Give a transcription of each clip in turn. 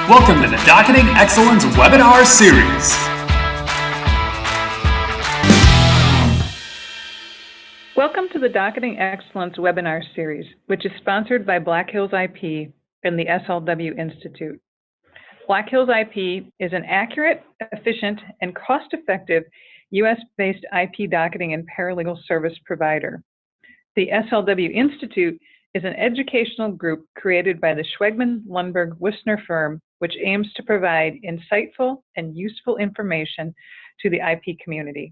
Welcome to the Docketing Excellence Webinar Series. Welcome to the Docketing Excellence Webinar Series, which is sponsored by Black Hills IP and the SLW Institute. Black Hills IP is an accurate, efficient, and cost-effective U.S.-based IP docketing and paralegal service provider. The SLW Institute is an educational group created by the Schwegman Lundberg Wissner firm, which aims to provide insightful and useful information to the IP community.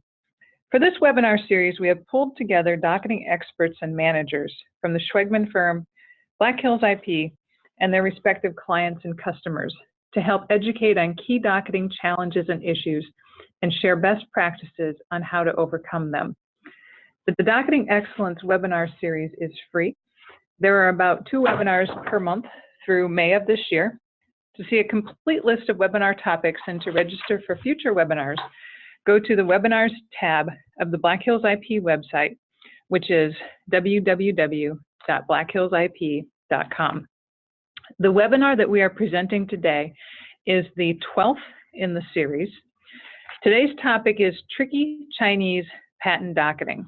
For this webinar series, we have pulled together docketing experts and managers from the Schwegman firm, Black Hills IP, and their respective clients and customers to help educate on key docketing challenges and issues and share best practices on how to overcome them. The Docketing Excellence webinar series is free. There are about 2 webinars per month through May of this year. To see a complete list of webinar topics and to register for future webinars, go to the Webinars tab of the Black Hills IP website, which is www.blackhillsip.com. The webinar that we are presenting today is the 12th in the series. Today's topic is Tricky Chinese Patent Docketing.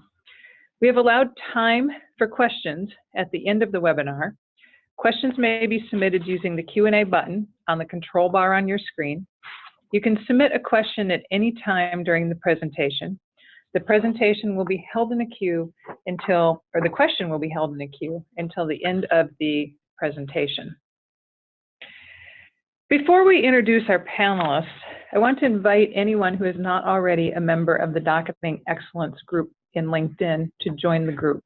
We have allowed time for questions at the end of the webinar. Questions may be submitted using the Q&A button on the control bar on your screen. You can submit a question at any time during the presentation. The presentation will be held in a queue until, or the question will be held in a queue until the end of the presentation. Before we introduce our panelists, I want to invite anyone who is not already a member of the Docketing Excellence group in LinkedIn to join the group.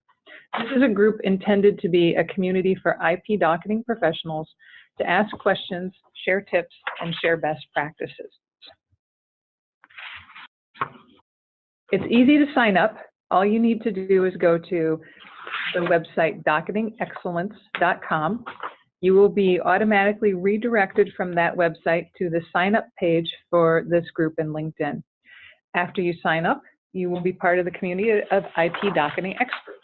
This is a group intended to be a community for IP docketing professionals to ask questions, share tips, and share best practices. It's easy to sign up. All you need to do is go to the website docketingexcellence.com. You will be automatically redirected from that website to the sign up page for this group in LinkedIn. After you sign up, you will be part of the community of IP docketing experts.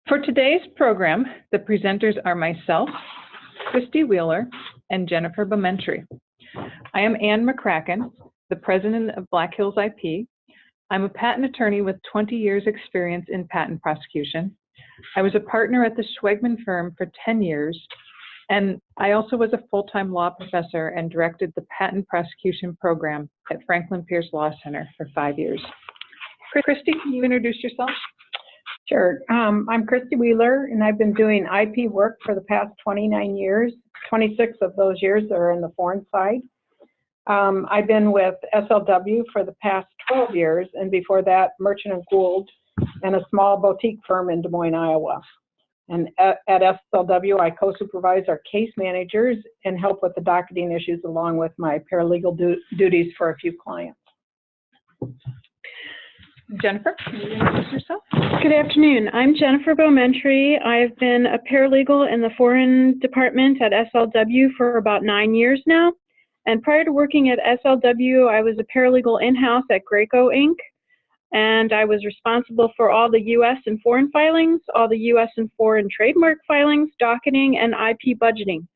For today's program, the presenters are myself, Christy Wheeler, and Jennifer Bowmentry. I am Ann McCracken, the president of Black Hills IP. I'm a patent attorney with 20 years experience in patent prosecution. I was a partner at the Schwegman firm for 10 years, and I also was a full-time law professor and directed the patent prosecution program at Franklin Pierce Law Center for 5 years. Christy, can you introduce yourself? Sure. I'm Christy Wheeler, and I've been doing IP work for the past 29 years. 26 of those years are in the foreign side. I've been with SLW for the past 12 years, and before that, Merchant & Gould, and a small boutique firm in Des Moines, Iowa. And at SLW, I co-supervise our case managers and help with the docketing issues along with my paralegal duties for a few clients. Jennifer, can you introduce yourself? Good afternoon. I'm Jennifer Bowmentry. I've been a paralegal in the foreign department at SLW for about 9 years now. And prior to working at SLW, I was a paralegal in-house at Graco Inc. And I was responsible for all the U.S. and foreign filings, all the U.S. and foreign trademark filings, docketing, and IP budgeting.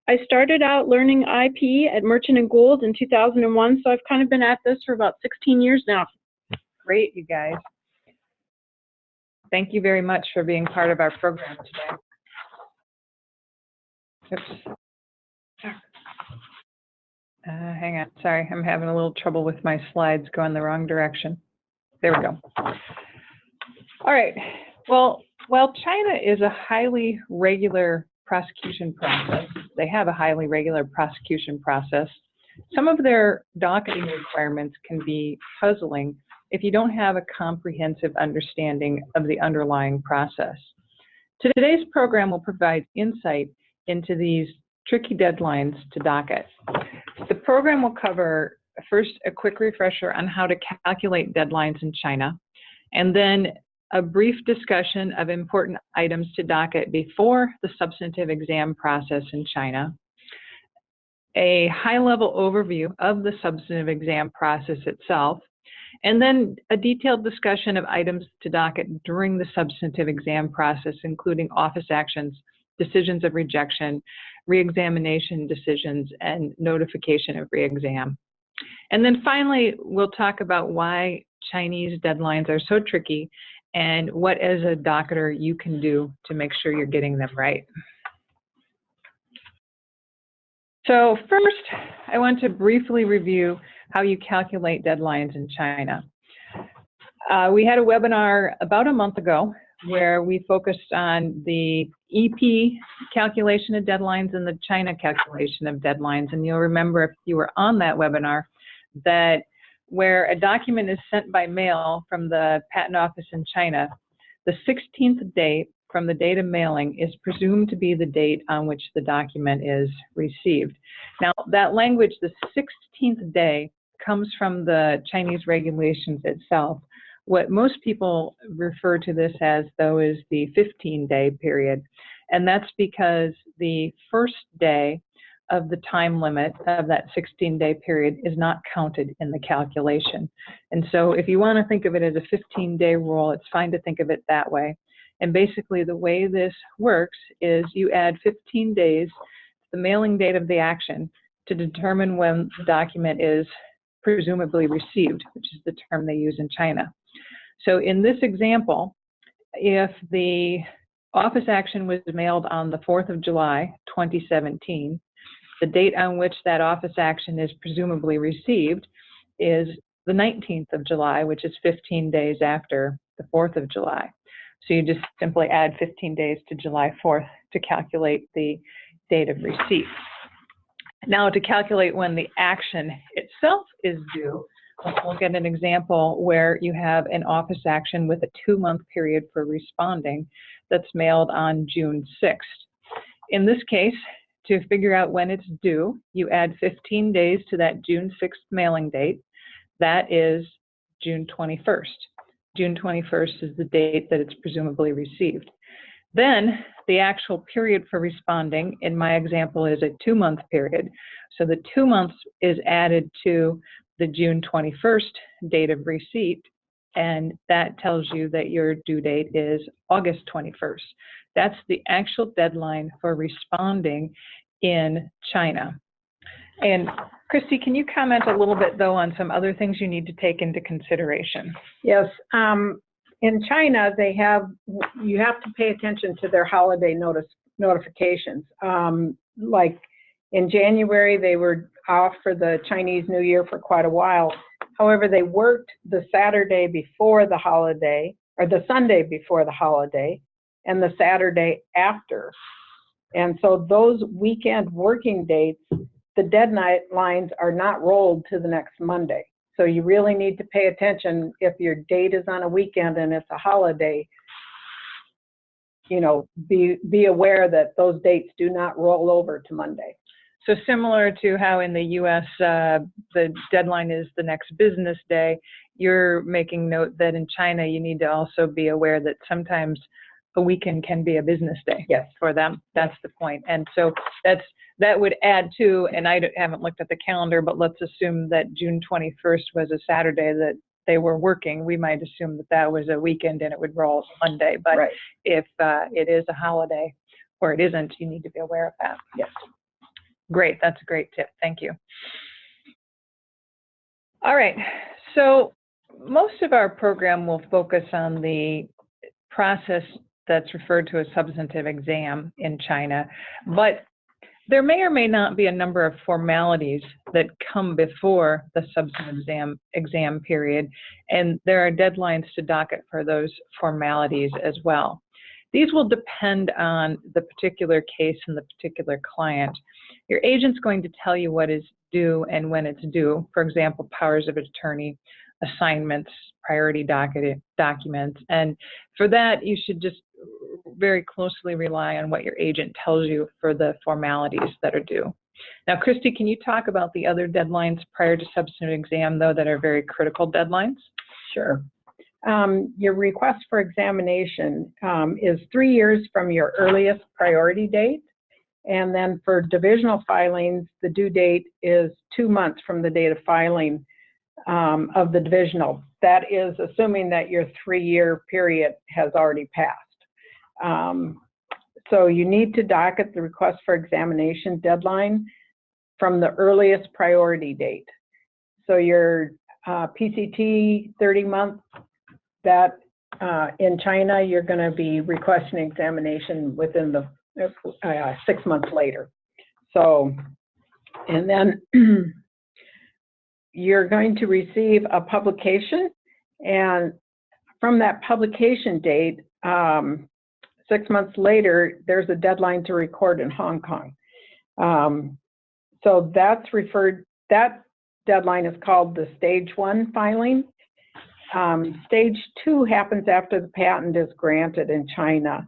I started out learning IP at Merchant & Gould in 2001, so I've kind of been at this for about 16 years now. Great, you guys. Thank you very much for being part of our program today. Oops. Hang on, sorry, I'm having a little trouble with my slides going the wrong direction. There we go. All right, well, while China is a highly regular prosecution process, they have a highly regular prosecution process, some of their docketing requirements can be puzzling if you don't have a comprehensive understanding of the underlying process. Today's program will provide insight into these tricky deadlines to docket. The program will cover first a quick refresher on how to calculate deadlines in China, and then a brief discussion of important items to docket before the substantive exam process in China, a high-level overview of the substantive exam process itself, and then a detailed discussion of items to docket during the substantive exam process, including office actions, decisions of rejection, reexamination decisions, and notification of reexam. And then finally, we'll talk about why Chinese deadlines are so tricky and what, as a docketer, you can do to make sure you're getting them right. So first, I want to briefly review how you calculate deadlines in China. We had a webinar about a month ago where we focused on the EP calculation of deadlines and the China calculation of deadlines. And you'll remember, if you were on that webinar, that where a document is sent by mail from the patent office in China, the 16th day from the date of mailing is presumed to be the date on which the document is received. Now, that language, the 16th day, comes from the Chinese regulations itself. What most people refer to this as, though, is the 15-day period. And that's because the first day of the time limit of that 16-day period is not counted in the calculation. And so if you want to think of it as a 15-day rule, it's fine to think of it that way. And basically the way this works is you add 15 days to the mailing date of the action to determine when the document is presumably received, which is the term they use in China. So in this example, if the office action was mailed on the 4th of July, 2017, the date on which that office action is presumably received is the 19th of July, which is 15 days after the 4th of July. So you just simply add 15 days to July 4th to calculate the date of receipt. Now, to calculate when the action itself is due, let's look at an example where you have an office action with a 2-month period for responding that's mailed on June 6th. In this case, to figure out when it's due, you add 15 days to that June 6th mailing date. That is June 21st. June 21st is the date that it's presumably received. Then the actual period for responding, in my example, is a 2-month period. So the 2 months is added to the June 21st date of receipt, and that tells you that your due date is August 21st. That's the actual deadline for responding in China. And Christy, can you comment a little bit, though, on some other things you need to take into consideration? Yes. In China, you have to pay attention to their holiday notifications. Like in January, they were off for the Chinese New Year for quite a while. However, they worked the Saturday before the holiday, or the Sunday before the holiday, and the Saturday after. And so those weekend working dates, the deadlines are not rolled to the next Monday. So you really need to pay attention if your date is on a weekend and it's a holiday. You know, be aware that those dates do not roll over to Monday. So similar to how in the U.S. The deadline is the next business day, you're making note that in China you need to also be aware that sometimes a weekend can be a business day. Yes. For them. That's the point. And so that would add to, and I haven't looked at the calendar, but let's assume that June 21st was a Saturday that they were working. We might assume that that was a weekend and it would roll Monday. But Right. If it is a holiday or it isn't, you need to be aware of that. Yes. Great. That's a great tip. Thank you. All right. So most of our program will focus on the process that's referred to as substantive exam in China, but there may or may not be a number of formalities that come before the substantive exam period, and there are deadlines to docket for those formalities as well. These will depend on the particular case and the particular client. Your agent's going to tell you what is due and when it's due. For example, powers of attorney, assignments, priority documents. And for that, you should just very closely rely on what your agent tells you for the formalities that are due. Now, Christy, can you talk about the other deadlines prior to substantive exam, though, that are very critical deadlines? Sure. Your request for examination is 3 years from your earliest priority date. And then for divisional filings, the due date is 2 months from the date of filing of the divisional. That is assuming that your 3-year period has already passed. So you need to docket the request for examination deadline from the earliest priority date. So your PCT 30-month, that in China, you're going to be requesting examination within the 6 months later. So, and then you're going to receive a publication, and from that publication date, 6 months later, there's a deadline to record in Hong Kong. So that's referred, that deadline is called the stage 1 filing. Stage 2 happens after the patent is granted in China.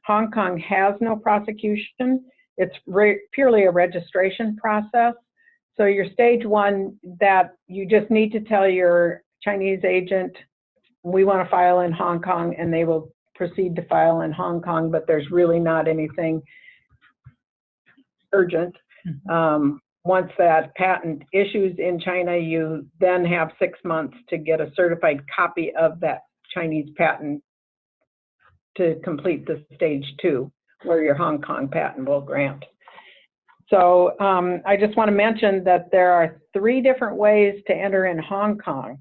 Hong Kong has no prosecution. It's purely a registration process. So your stage 1, that you just need to tell your Chinese agent, we want to file in Hong Kong, and they will proceed to file in Hong Kong, but there's really not anything urgent. Once that patent issues in China, you then have 6 months to get a certified copy of that Chinese patent to complete the stage 2, where your Hong Kong patent will grant. So I just want to mention that there are 3 different ways to enter in Hong Kong.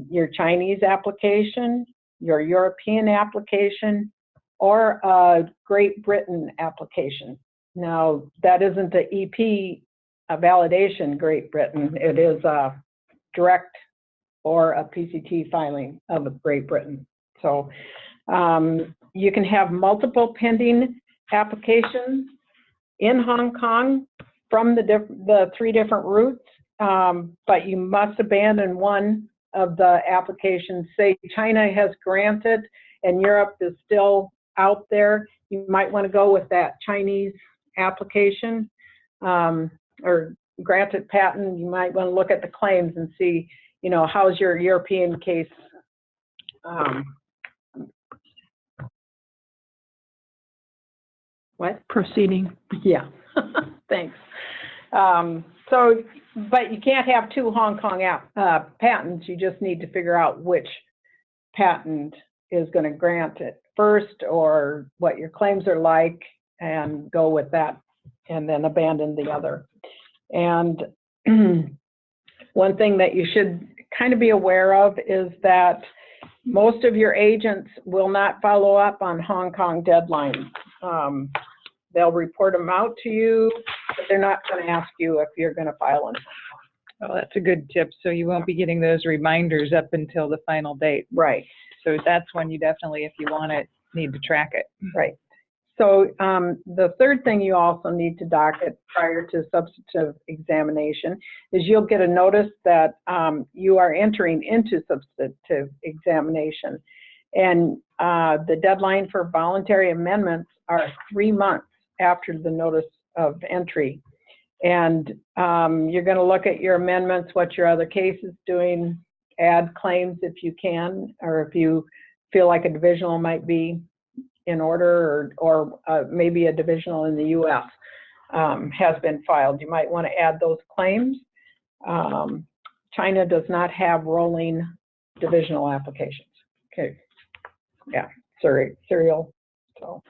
Your Chinese application, your European application, or a Great Britain application. Now, that isn't the EP validation Great Britain. It is a direct or a PCT filing of Great Britain. So you can have multiple pending applications in Hong Kong from the 3 different routes, but you must abandon one of the applications. Say China has granted and Europe is still out there, you might want to go with that Chinese application or granted patent. You might want to look at the claims and see, you know, how's your European case proceeding. Yeah, thanks. So, but you can't have 2 Hong Kong patents. You just need to figure out which patent is going to grant it first, or what your claims are like, and go with that, and then abandon the other. And one thing that you should kind of be aware of is that most of your agents will not follow up on Hong Kong deadlines. They'll report them out to you, but they're not going to ask you if you're going to file in Hong Kong. Oh, that's a good tip. So you won't be getting those reminders up until the final date. Right. So that's when you definitely, if you want it, need to track it. Right. So the third thing you also need to docket prior to substantive examination is you'll get a notice that you are entering into substantive examination. And the deadline for voluntary amendments are 3 months after the notice of entry. And you're going to look at your amendments, what your other case is doing, add claims if you can, or if you feel like a divisional might be in order, or maybe a divisional in the US has been filed. You might want to add those claims. China does not have rolling divisional applications. Okay. Yeah, serial. So,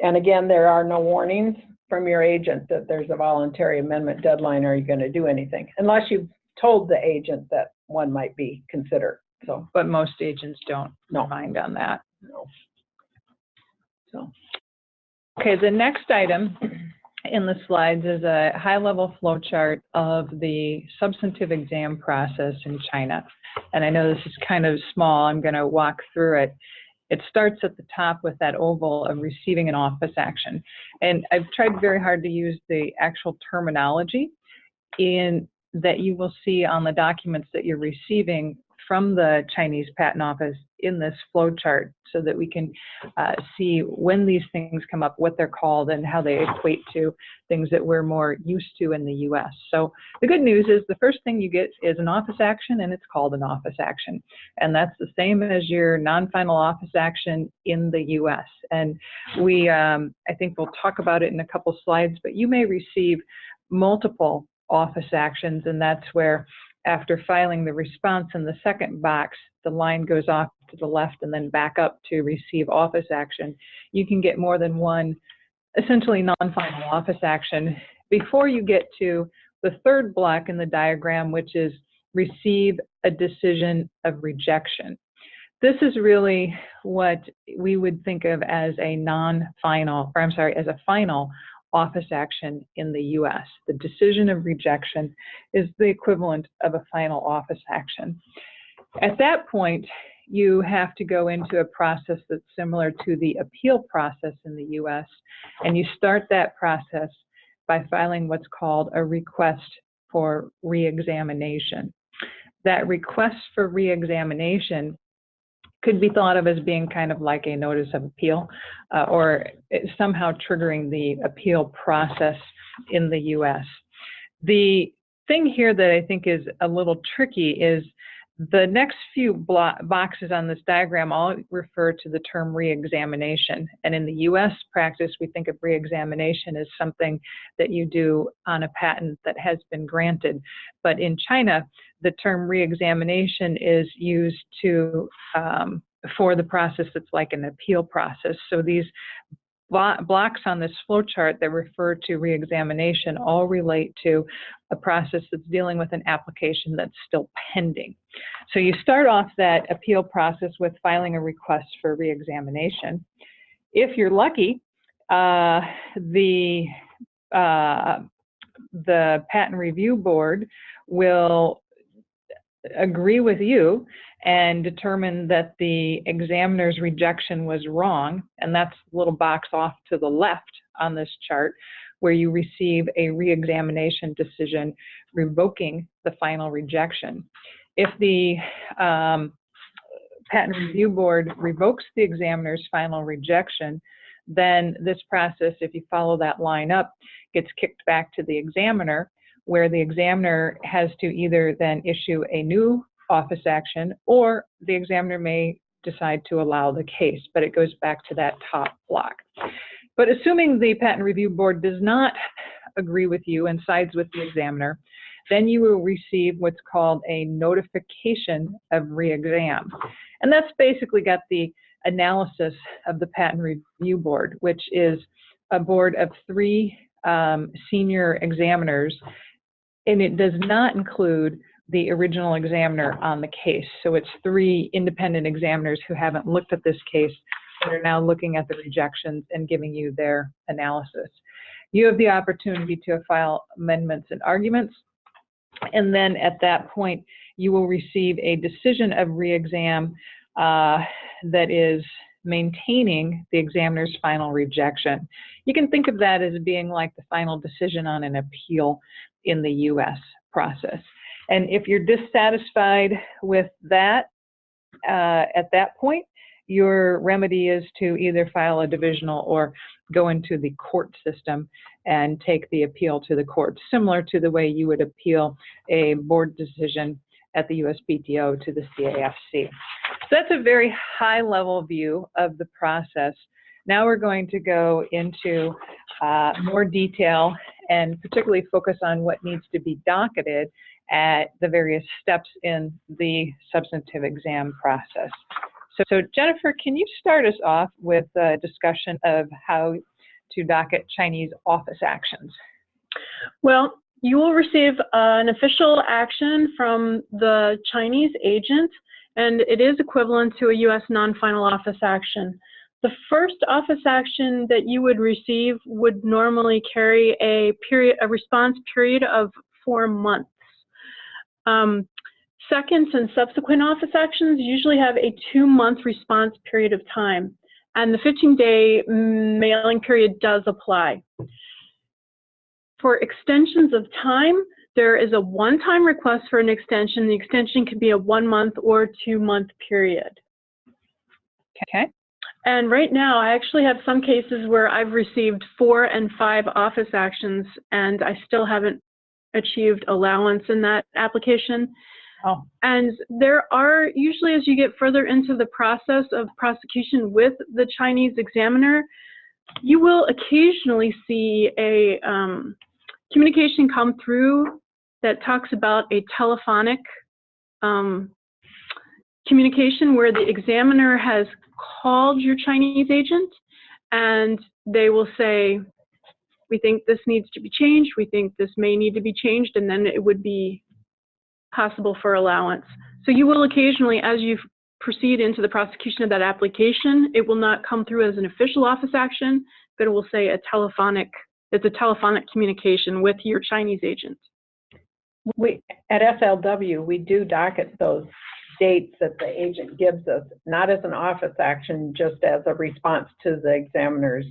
and again, there are no warnings from your agent that there's a voluntary amendment deadline. Are you going to do anything? Unless you've told the agent that one might be considered. So, but most agents don't mind on that. No. So, okay, the next item in the slides is a high-level flow chart of the substantive exam process in China. And I know this is kind of small. I'm going to walk through it. It starts at the top with that oval of receiving an office action. And I've tried very hard to use the actual terminology in that you will see on the documents that you're receiving from the Chinese Patent Office in this flow chart, so that we can see when these things come up, what they're called, and how they equate to things that we're more used to in the US. So the good news is the first thing you get is an office action, and it's called an office action. And that's the same as your non-final office action in the US. And we, I think we'll talk about it in a couple slides, but you may receive multiple office actions, and that's where, after filing the response in the second box, the line goes off to the left and then back up to receive office action, you can get more than one essentially non-final office action before you get to the third block in the diagram, which is receive a decision of rejection. This is really what we would think of as a non-final, or I'm sorry, as a final office action in the US. The decision of rejection is the equivalent of a final office action. At that point, you have to go into a process that's similar to the appeal process in the US, and you start that process by filing what's called a request for reexamination. That request for reexamination could be thought of as being kind of like a notice of appeal, or somehow triggering the appeal process in the US. The thing here that I think is a little tricky is the next few boxes on this diagram all refer to the term reexamination. And in the US practice, we think of reexamination as something that you do on a patent that has been granted. But in China, the term reexamination is used to for the process that's like an appeal process. So these blocks on this flowchart that refer to reexamination all relate to a process that's dealing with an application that's still pending. So you start off that appeal process with filing a request for reexamination. If you're lucky, the Patent Review Board will agree with you and determine that the examiner's rejection was wrong, and that's a little box off to the left on this chart, where you receive a reexamination decision revoking the final rejection. If the Patent Review Board revokes the examiner's final rejection, then this process, if you follow that line up, gets kicked back to the examiner, where the examiner has to either then issue a new office action, or the examiner may decide to allow the case, but it goes back to that top block. But assuming the Patent Review Board does not agree with you and sides with the examiner, then you will receive what's called a notification of reexam. And that's basically got the analysis of the Patent Review Board, which is a board of 3 senior examiners, and it does not include the original examiner on the case. So it's 3 independent examiners who haven't looked at this case that are now looking at the rejections and giving you their analysis. You have the opportunity to file amendments and arguments, and then at that point you will receive a decision of reexam that is maintaining the examiner's final rejection. You can think of that as being like the final decision on an appeal in the US process. And if you're dissatisfied with that, at that point, your remedy is to either file a divisional or go into the court system and take the appeal to the court, similar to the way you would appeal a board decision at the USPTO to the CAFC. So that's a very high-level view of the process. Now we're going to go into more detail and particularly focus on what needs to be docketed at the various steps in the substantive exam process. So Jennifer, can you start us off with a discussion of how to docket Chinese office actions? Well, you will receive an official action from the Chinese agent, and it is equivalent to a U.S. non-final office action. The first office action that you would receive would normally carry a response period of 4 months. Second and subsequent office actions usually have a 2-month response period of time, and the 15-day mailing period does apply. For extensions of time, there is a one-time request for an extension. The extension can be a 1-month or 2-month period. Okay. And right now, I actually have some cases where I've received 4 and 5 office actions, and I still haven't achieved allowance in that application. Oh. And there are, usually as you get further into the process of prosecution with the Chinese examiner, you will occasionally see a communication come through that talks about a telephonic communication where the examiner has called your Chinese agent and they will say, we think this needs to be changed, we think this may need to be changed, and then it would be possible for allowance. So you will occasionally, as you proceed into the prosecution of that application, it will not come through as an official office action, but it will say it's a telephonic communication with your Chinese agent. We, at SLW, we do docket those dates that the agent gives us, not as an office action, just as a response to the examiner's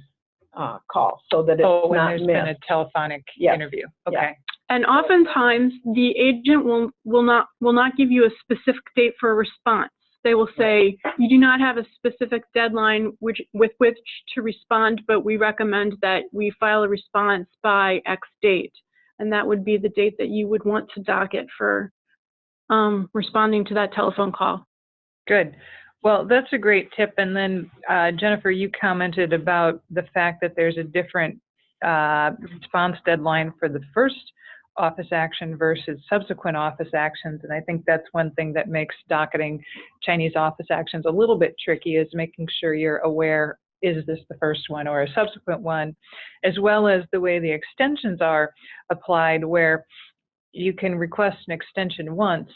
call, so that it's when not there's missed. been a telephonic interview. Okay. Yeah. And oftentimes the agent will not give you a specific date for a response. They will say, you do not have a specific deadline with which to respond, but we recommend that we file a response by X date. And that would be the date that you would want to docket for responding to that telephone call. Good. Well, that's a great tip. And then, Jennifer, you commented about the fact that there's a different response deadline for the first office action versus subsequent office actions. And I think that's one thing that makes docketing Chinese office actions a little bit tricky, is making sure you're aware, is this the first one or a subsequent one, as well as the way the extensions are applied, where you can request an extension once,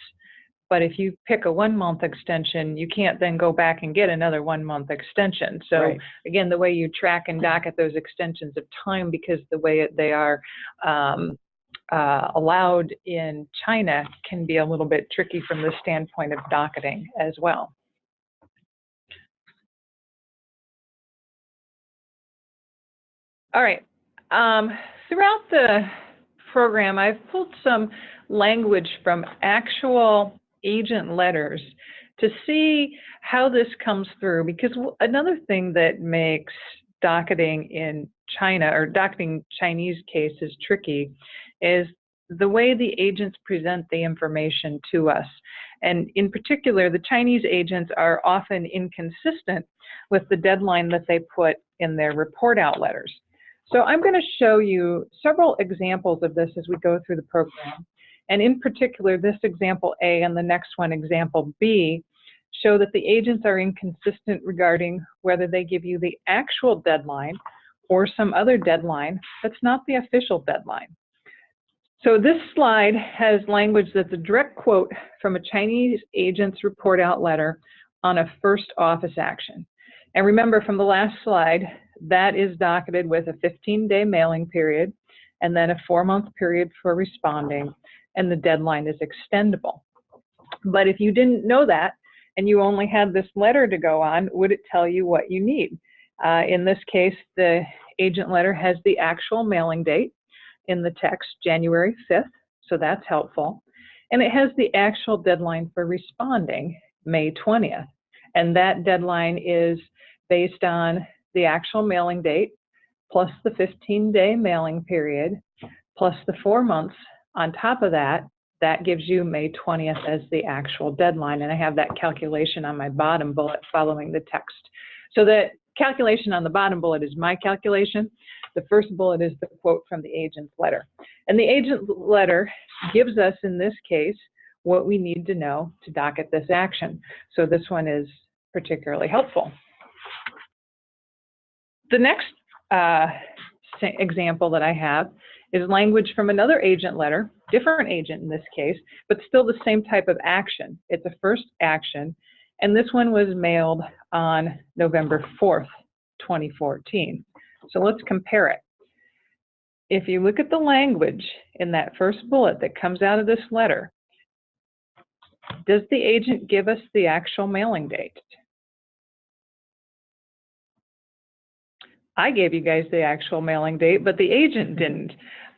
but if you pick a 1 month extension, you can't then go back and get another 1 month extension. So again, the way you track and docket those extensions of time, because the way they are allowed in China, can be a little bit tricky from the standpoint of docketing as well. All right. Throughout the program, I've pulled some language from actual agent letters to see how this comes through, because another thing that makes docketing in China, or docketing Chinese cases, tricky is the way the agents present the information to us. And in particular, the Chinese agents are often inconsistent with the deadline that they put in their report out letters. So I'm going to show you several examples of this as we go through the program. And in particular, this example A and the next one, example B, show that the agents are inconsistent regarding whether they give you the actual deadline or some other deadline that's not the official deadline. So this slide has language that's a direct quote from a Chinese agent's report out letter on a first office action. And remember from the last slide, that is docketed with a 15-day mailing period and then a 4-month period for responding, and the deadline is extendable. But if you didn't know that and you only had this letter to go on, would it tell you what you need? In this case, the agent letter has the actual mailing date in the text, January 5th, so that's helpful. And it has the actual deadline for responding, May 20th. And that deadline is based on the actual mailing date, plus the 15-day mailing period, plus the 4 months on top of that. That gives you May 20th as the actual deadline. And I have that calculation on my bottom bullet following the text. So the calculation on the bottom bullet is my calculation. The first bullet is the quote from the agent's letter. And the agent letter gives us, in this case, what we need to know to docket this action. So this one is particularly helpful. The next example that I have is language from another agent letter, different agent in this case, but still the same type of action. It's a first action, and this one was mailed on November 4th, 2014. So let's compare it. If you look at the language in that first bullet that comes out of this letter, does the agent give us the actual mailing date? I gave you guys the actual mailing date, but the agent didn't.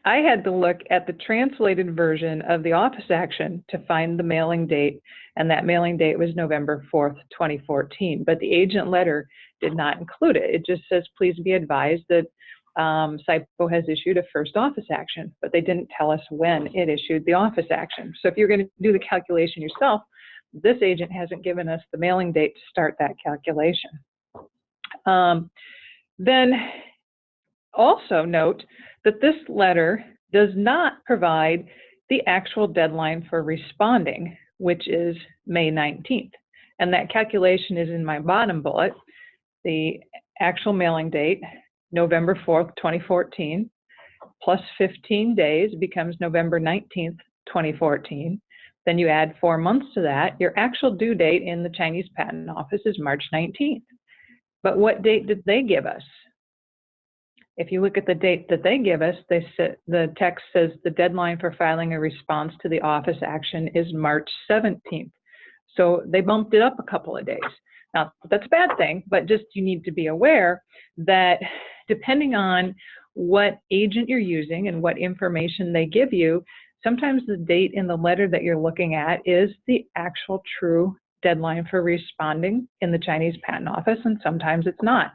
I had to look at the translated version of the office action to find the mailing date, and that mailing date was November 4th, 2014. But the agent letter did not include it. It just says, please be advised that SIPO has issued a first office action, but they didn't tell us when it issued the office action. So if you're going to do the calculation yourself, this agent hasn't given us the mailing date to start that calculation. Then also note that this letter does not provide the actual deadline for responding, which is May 19th. And that calculation is in my bottom bullet. The actual mailing date, November 4th, 2014, plus 15 days becomes November 19th, 2014. Then you add 4 months to that. Your actual due date in the Chinese Patent Office is March 19th. But what date did they give us? If you look at the date that they give us, the text says the deadline for filing a response to the office action is March 17th. So they bumped it up a couple of days. Now, that's a bad thing, but just you need to be aware that depending on what agent you're using and what information they give you, sometimes the date in the letter that you're looking at is the actual true deadline for responding in the Chinese Patent Office, and sometimes it's not.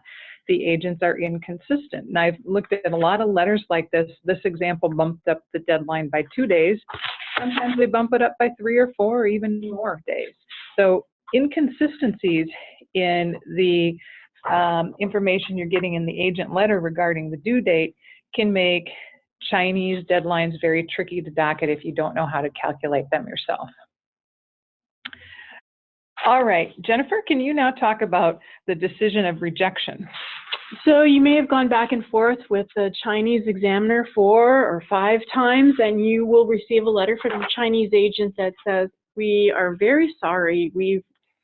The agents are inconsistent. And I've looked at a lot of letters like this. This example bumped up the deadline by 2 days. Sometimes they bump it up by 3 or 4 or even more days. So inconsistencies in the information you're getting in the agent letter regarding the due date can make Chinese deadlines very tricky to docket if you don't know how to calculate them yourself. All right, Jennifer, can you now talk about the decision of rejection? So you may have gone back and forth with the Chinese examiner 4 or 5 times, and you will receive a letter from the Chinese agent that says, we are very sorry,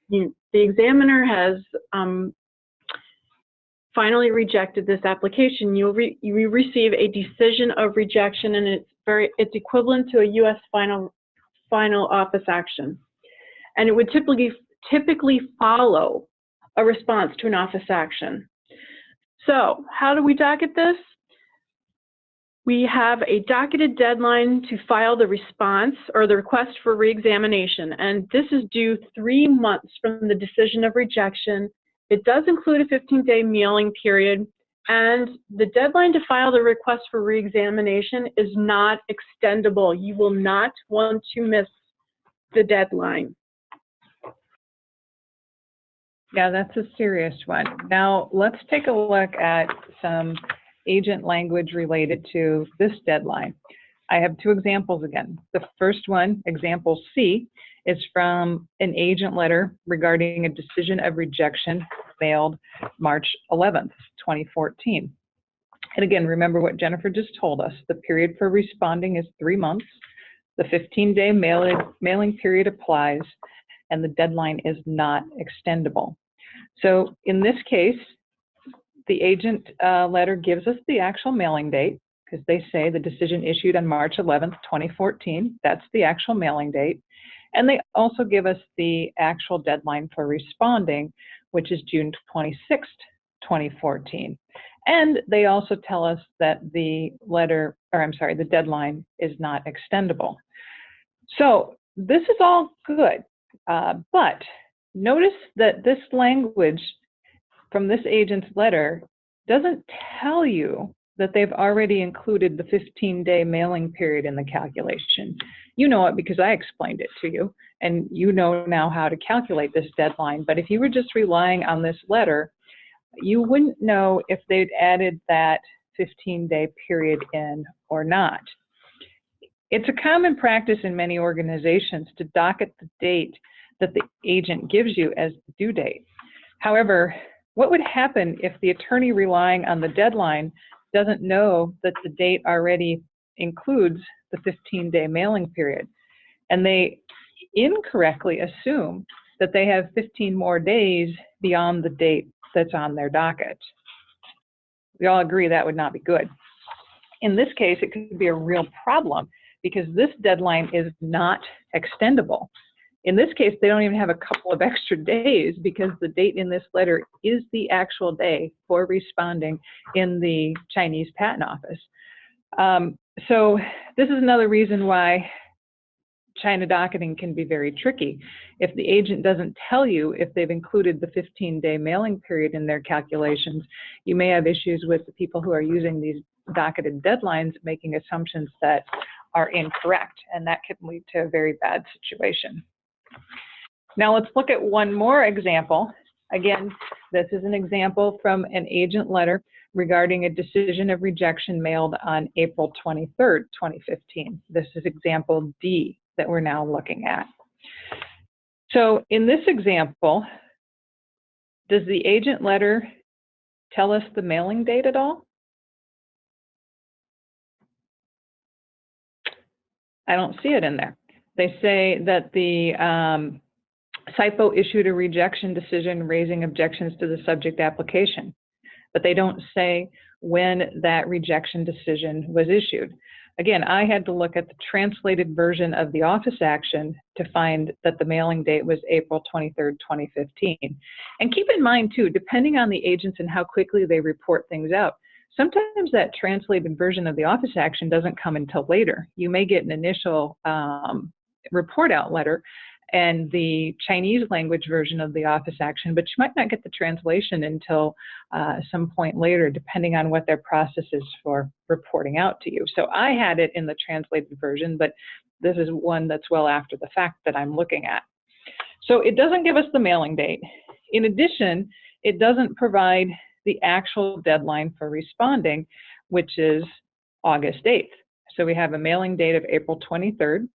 the examiner has finally rejected this application. You receive a decision of rejection, and it's equivalent to a U.S. final office action. And it would typically follow a response to an office action. So how do we docket this? We have a docketed deadline to file the response or the request for reexamination, and this is due 3 months from the decision of rejection. It does include a 15-day mailing period, and the deadline to file the request for reexamination is not extendable. You will not want to miss the deadline. Yeah, that's a serious one. Now, let's take a look at some agent language related to this deadline. I have 2 examples again. The first one, example C, is from an agent letter regarding a decision of rejection mailed March 11th, 2014. And again, remember what Jennifer just told us. The period for responding is 3 months. The 15-day mailing period applies, and the deadline is not extendable. So in this case, the agent letter gives us the actual mailing date, because they say the decision issued on March 11th, 2014. That's the actual mailing date. And they also give us the actual deadline for responding, which is June 26th, 2014. And they also tell us that the deadline is not extendable. So this is all good, but notice that this language from this agent's letter doesn't tell you that they've already included the 15-day mailing period in the calculation. You know it because I explained it to you, and you know now how to calculate this deadline. But if you were just relying on this letter, you wouldn't know if they'd added that 15-day period in or not. It's a common practice in many organizations to docket the date that the agent gives you as the due date. However, what would happen if the attorney relying on the deadline doesn't know that the date already includes the 15-day mailing period, and they incorrectly assume that they have 15 more days beyond the date that's on their docket? We all agree that would not be good. In this case, it could be a real problem because this deadline is not extendable. In this case, they don't even have a couple of extra days because the date in this letter is the actual day for responding in the Chinese Patent Office. So this is another reason why China docketing can be very tricky. If the agent doesn't tell you if they've included the 15-day mailing period in their calculations, you may have issues with the people who are using these docketed deadlines making assumptions that are incorrect, and that can lead to a very bad situation. Now let's look at one more example. Again, this is an example from an agent letter regarding a decision of rejection mailed on April 23rd, 2015. This is example D that we're now looking at. So in this example, does the agent letter tell us the mailing date at all? I don't see it in there. They say that the SIPO issued a rejection decision raising objections to the subject application, but they don't say when that rejection decision was issued. Again, I had to look at the translated version of the office action to find that the mailing date was April 23rd, 2015. And keep in mind too, depending on the agents and how quickly they report things out, sometimes that translated version of the office action doesn't come until later. You may get an initial report out letter and the Chinese language version of the office action, but you might not get the translation until some point later, depending on what their process is for reporting out to you. So I had it in the translated version, but this is one that's well after the fact that I'm looking at. So it doesn't give us the mailing date. In addition, it doesn't provide the actual deadline for responding, which is August 8th. So we have a mailing date of April 23rd.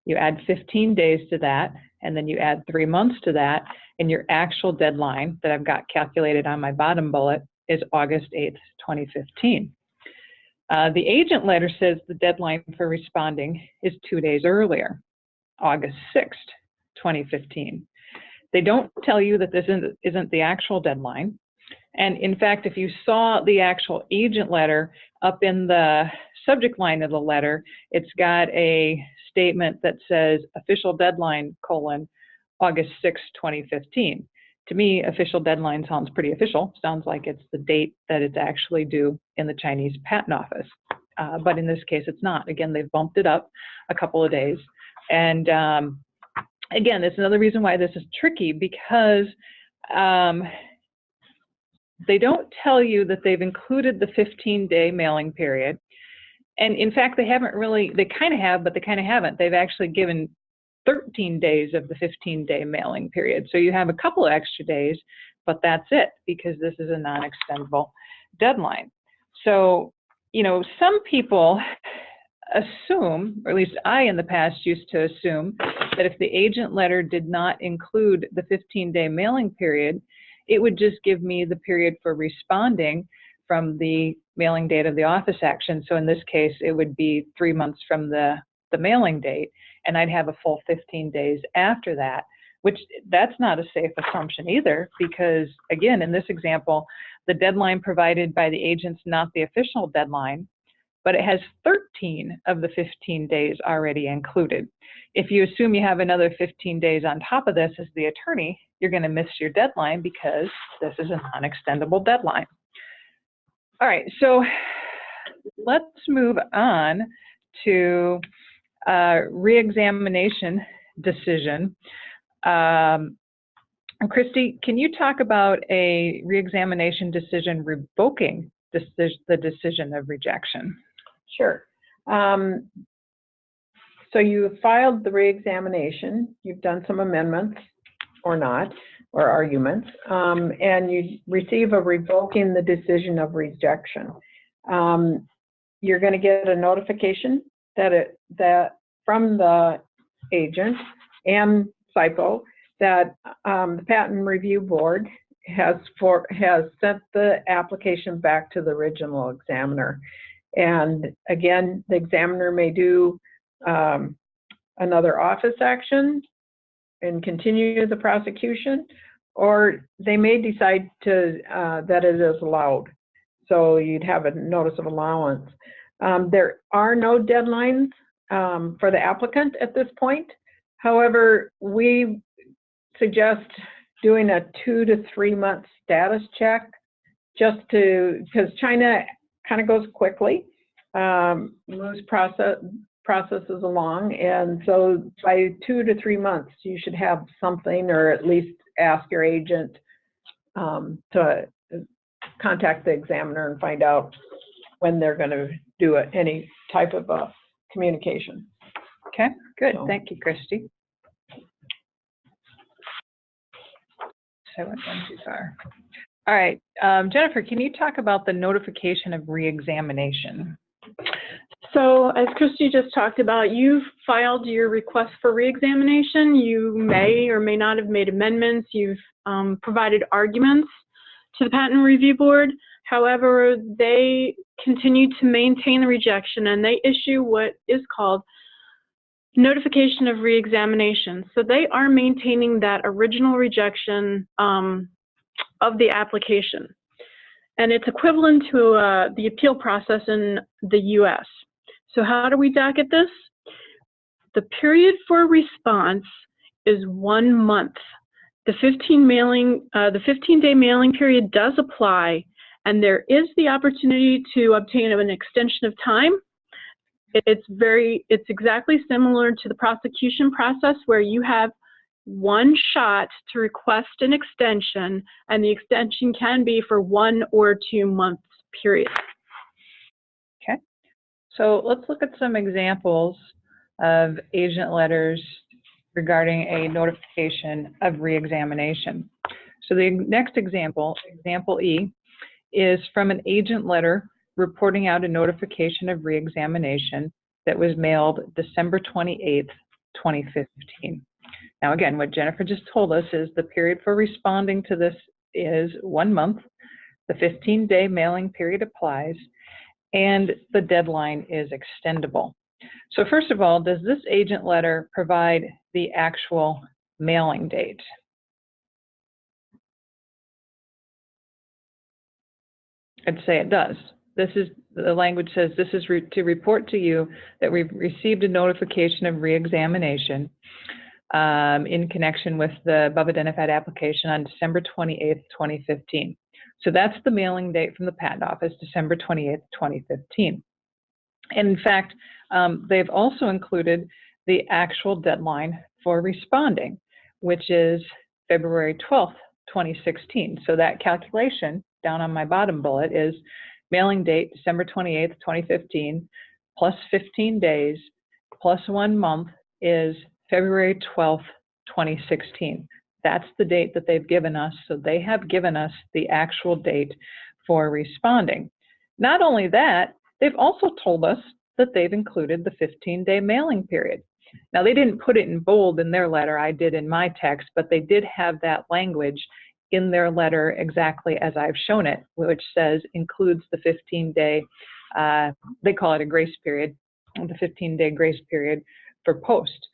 You add 15 days to that, and then you add 3 months to that, and your actual deadline that I've got calculated on my bottom bullet is August 8th, 2015. The agent letter says the deadline for responding is 2 days earlier, August 6th, 2015. They don't tell you that this isn't the actual deadline. And in fact, if you saw the actual agent letter up in the subject line of the letter, it's got a statement that says official deadline, August 6, 2015. To me, official deadline sounds pretty official. Sounds like it's the date that it's actually due in the Chinese Patent Office. But in this case, it's not. Again, they've bumped it up a couple of days. And again, it's another reason why this is tricky, because they don't tell you that they've included the 15-day mailing period. And in fact, they haven't really, they kind of have, but they kind of haven't. They've actually given 13 days of the 15-day mailing period. So you have a couple of extra days, but that's it, because this is a non-extendable deadline. So, you know, some people assume, or at least I in the past used to assume, that if the agent letter did not include the 15-day mailing period, it would just give me the period for responding from the mailing date of the office action. So in this case, it would be 3 months from the mailing date, and I'd have a full 15 days after that, which that's not a safe assumption either, because again, in this example, the deadline provided by the agent's not the official deadline, but it has 13 of the 15 days already included. If you assume you have another 15 days on top of this as the attorney, you're going to miss your deadline because this is a non-extendable deadline. All right, so let's move on to reexamination decision. Christy, can you talk about a reexamination decision revoking the decision of rejection? Sure. So you filed the reexamination, you've done some amendments or not, or arguments, and you receive a revoking the decision of rejection. You're going to get a notification that from the agent and SIPO that the Patent Review Board has sent the application back to the original examiner. And again, the examiner may do another office action and continue the prosecution, or they may decide to that it is allowed. So you'd have a notice of allowance. There are no deadlines for the applicant at this point. However, we suggest doing a 2 to 3 month status check, just to, because China kind of goes quickly, moves processes along, and so by 2 to 3 months you should have something, or at least ask your agent to contact the examiner and find out when they're going to do any type of communication. Okay, good. So. Thank you, Christy. So I went one too far. All right, Jennifer, can you talk about the notification of reexamination? So as Christy just talked about, you've filed your request for reexamination. You may or may not have made amendments. You've provided arguments to the Patent Review Board. However, they continue to maintain the rejection, and they issue what is called notification of reexamination. So they are maintaining that original rejection of the application. And it's equivalent to the appeal process in the US. So how do we docket this? The period for response is 1 month. The 15-day mailing period does apply, and there is the opportunity to obtain an extension of time. It's exactly similar to the prosecution process, where you have one shot to request an extension, and the extension can be for 1 or 2 months period. Okay, so let's look at some examples of agent letters regarding a notification of reexamination. So the next example, example E, is from an agent letter reporting out a notification of reexamination that was mailed December 28th, 2015. Now again, what Jennifer just told us is the period for responding to this is 1 month, the 15-day mailing period applies, and the deadline is extendable. So first of all, does this agent letter provide the actual mailing date? I'd say it does. This is, the language says, this is to report to you that we've received a notification of reexamination in connection with the above identified application on December 28th, 2015. So that's the mailing date from the Patent Office, December 28th, 2015. And in fact, they've also included the actual deadline for responding, which is February 12th, 2016. So that calculation down on my bottom bullet is mailing date, December 28th, 2015, plus 15 days, plus 1 month is February 12th, 2016. That's the date that they've given us. So they have given us the actual date for responding. Not only that, they've also told us that they've included the 15-day mailing period. Now, they didn't put it in bold in their letter, I did in my text, but they did have that language in their letter exactly as I've shown it, which says includes the 15-day, they call it a grace period, the 15-day grace period for post.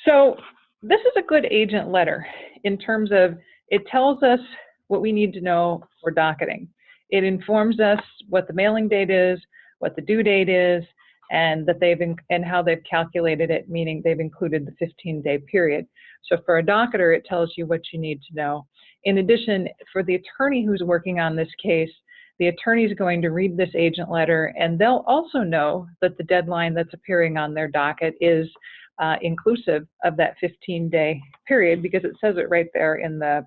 So this is a good agent letter in terms of it tells us what we need to know for docketing. It informs us what the mailing date is, what the due date is, and that and how they've calculated it, meaning they've included the 15-day period. So for a docketer, it tells you what you need to know. In addition, for the attorney who's working on this case, the attorney is going to read this agent letter, and they'll also know that the deadline that's appearing on their docket is inclusive of that 15-day period, because it says it right there in the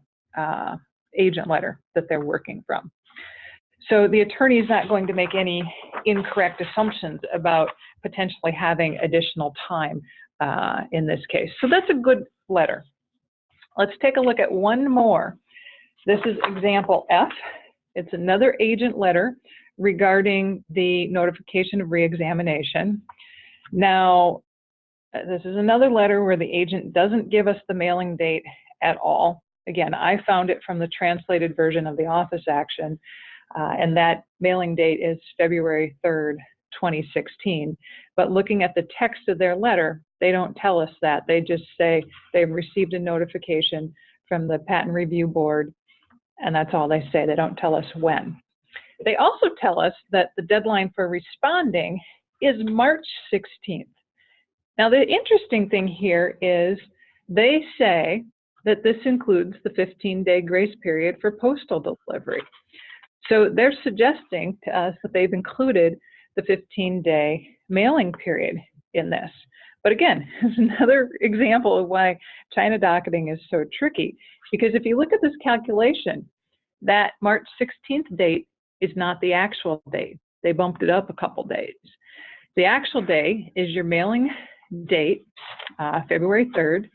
agent letter that they're working from. So the attorney is not going to make any incorrect assumptions about potentially having additional time in this case. So that's a good letter. Let's take a look at one more. This is example F. It's another agent letter regarding the notification of reexamination. Now, this is another letter where the agent doesn't give us the mailing date at all. Again, I found it from the translated version of the office action, and that mailing date is February 3rd, 2016. But looking at the text of their letter, they don't tell us that. They just say they've received a notification from the Patent Review Board, and that's all they say. They don't tell us when. They also tell us that the deadline for responding is March 16th. Now, the interesting thing here is they say that this includes the 15-day grace period for postal delivery. So they're suggesting to us that they've included the 15-day mailing period in this. But again, it's another example of why China docketing is so tricky, because if you look at this calculation, that March 16th date is not the actual date. They bumped it up a couple days. The actual day is your mailing date, February 3rd,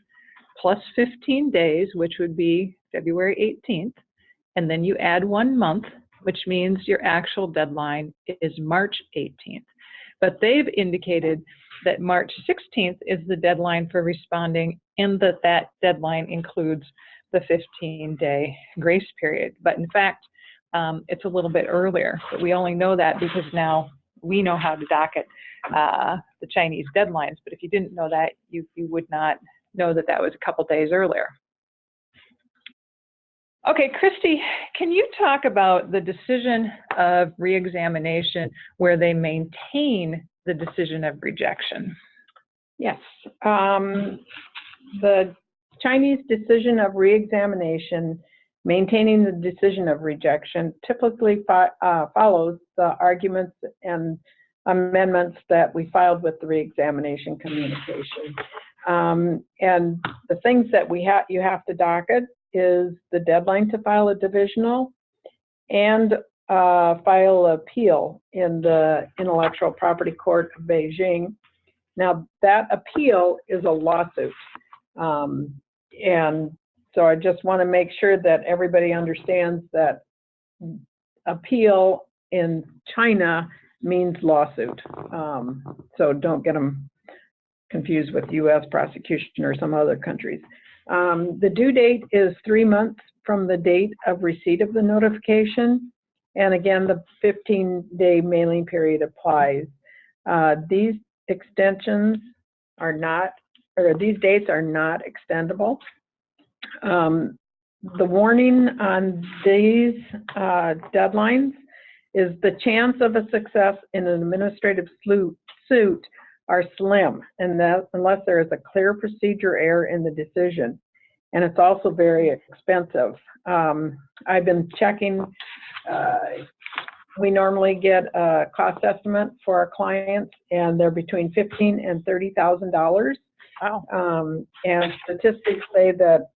plus 15 days, which would be February 18th, and then you add 1 month, which means your actual deadline is March 18th. but they've indicated that March 16th is the deadline for responding, and that deadline includes the 15-day grace period. But in fact, it's a little bit earlier, but we only know that because now we know how to docket the Chinese deadlines. But if you didn't know that, you would not know that that was a couple days earlier. Okay, Christy, can you talk about the decision of reexamination where they maintain the decision of rejection? Yes. The Chinese decision of reexamination, maintaining the decision of rejection, typically follows the arguments and amendments that we filed with the reexamination communication. And the things that you have to docket is the deadline to file a divisional and file an appeal in the Intellectual Property Court of Beijing. Now, that appeal is a lawsuit. And so I just want to make sure that everybody understands that appeal in China means lawsuit. So don't get them confused with U.S. prosecution or some other countries. The due date is 3 months from the date of receipt of the notification. And again, the 15-day mailing period applies. These extensions are not, or these dates are not extendable. The warning on these deadlines is the chance of a success in an administrative suit are slim, and that unless there is a clear procedure error in the decision. And it's also very expensive. I've been checking, we normally get a cost estimate for our clients, and they're between $15,000 and $30,000. Wow. And statistics say that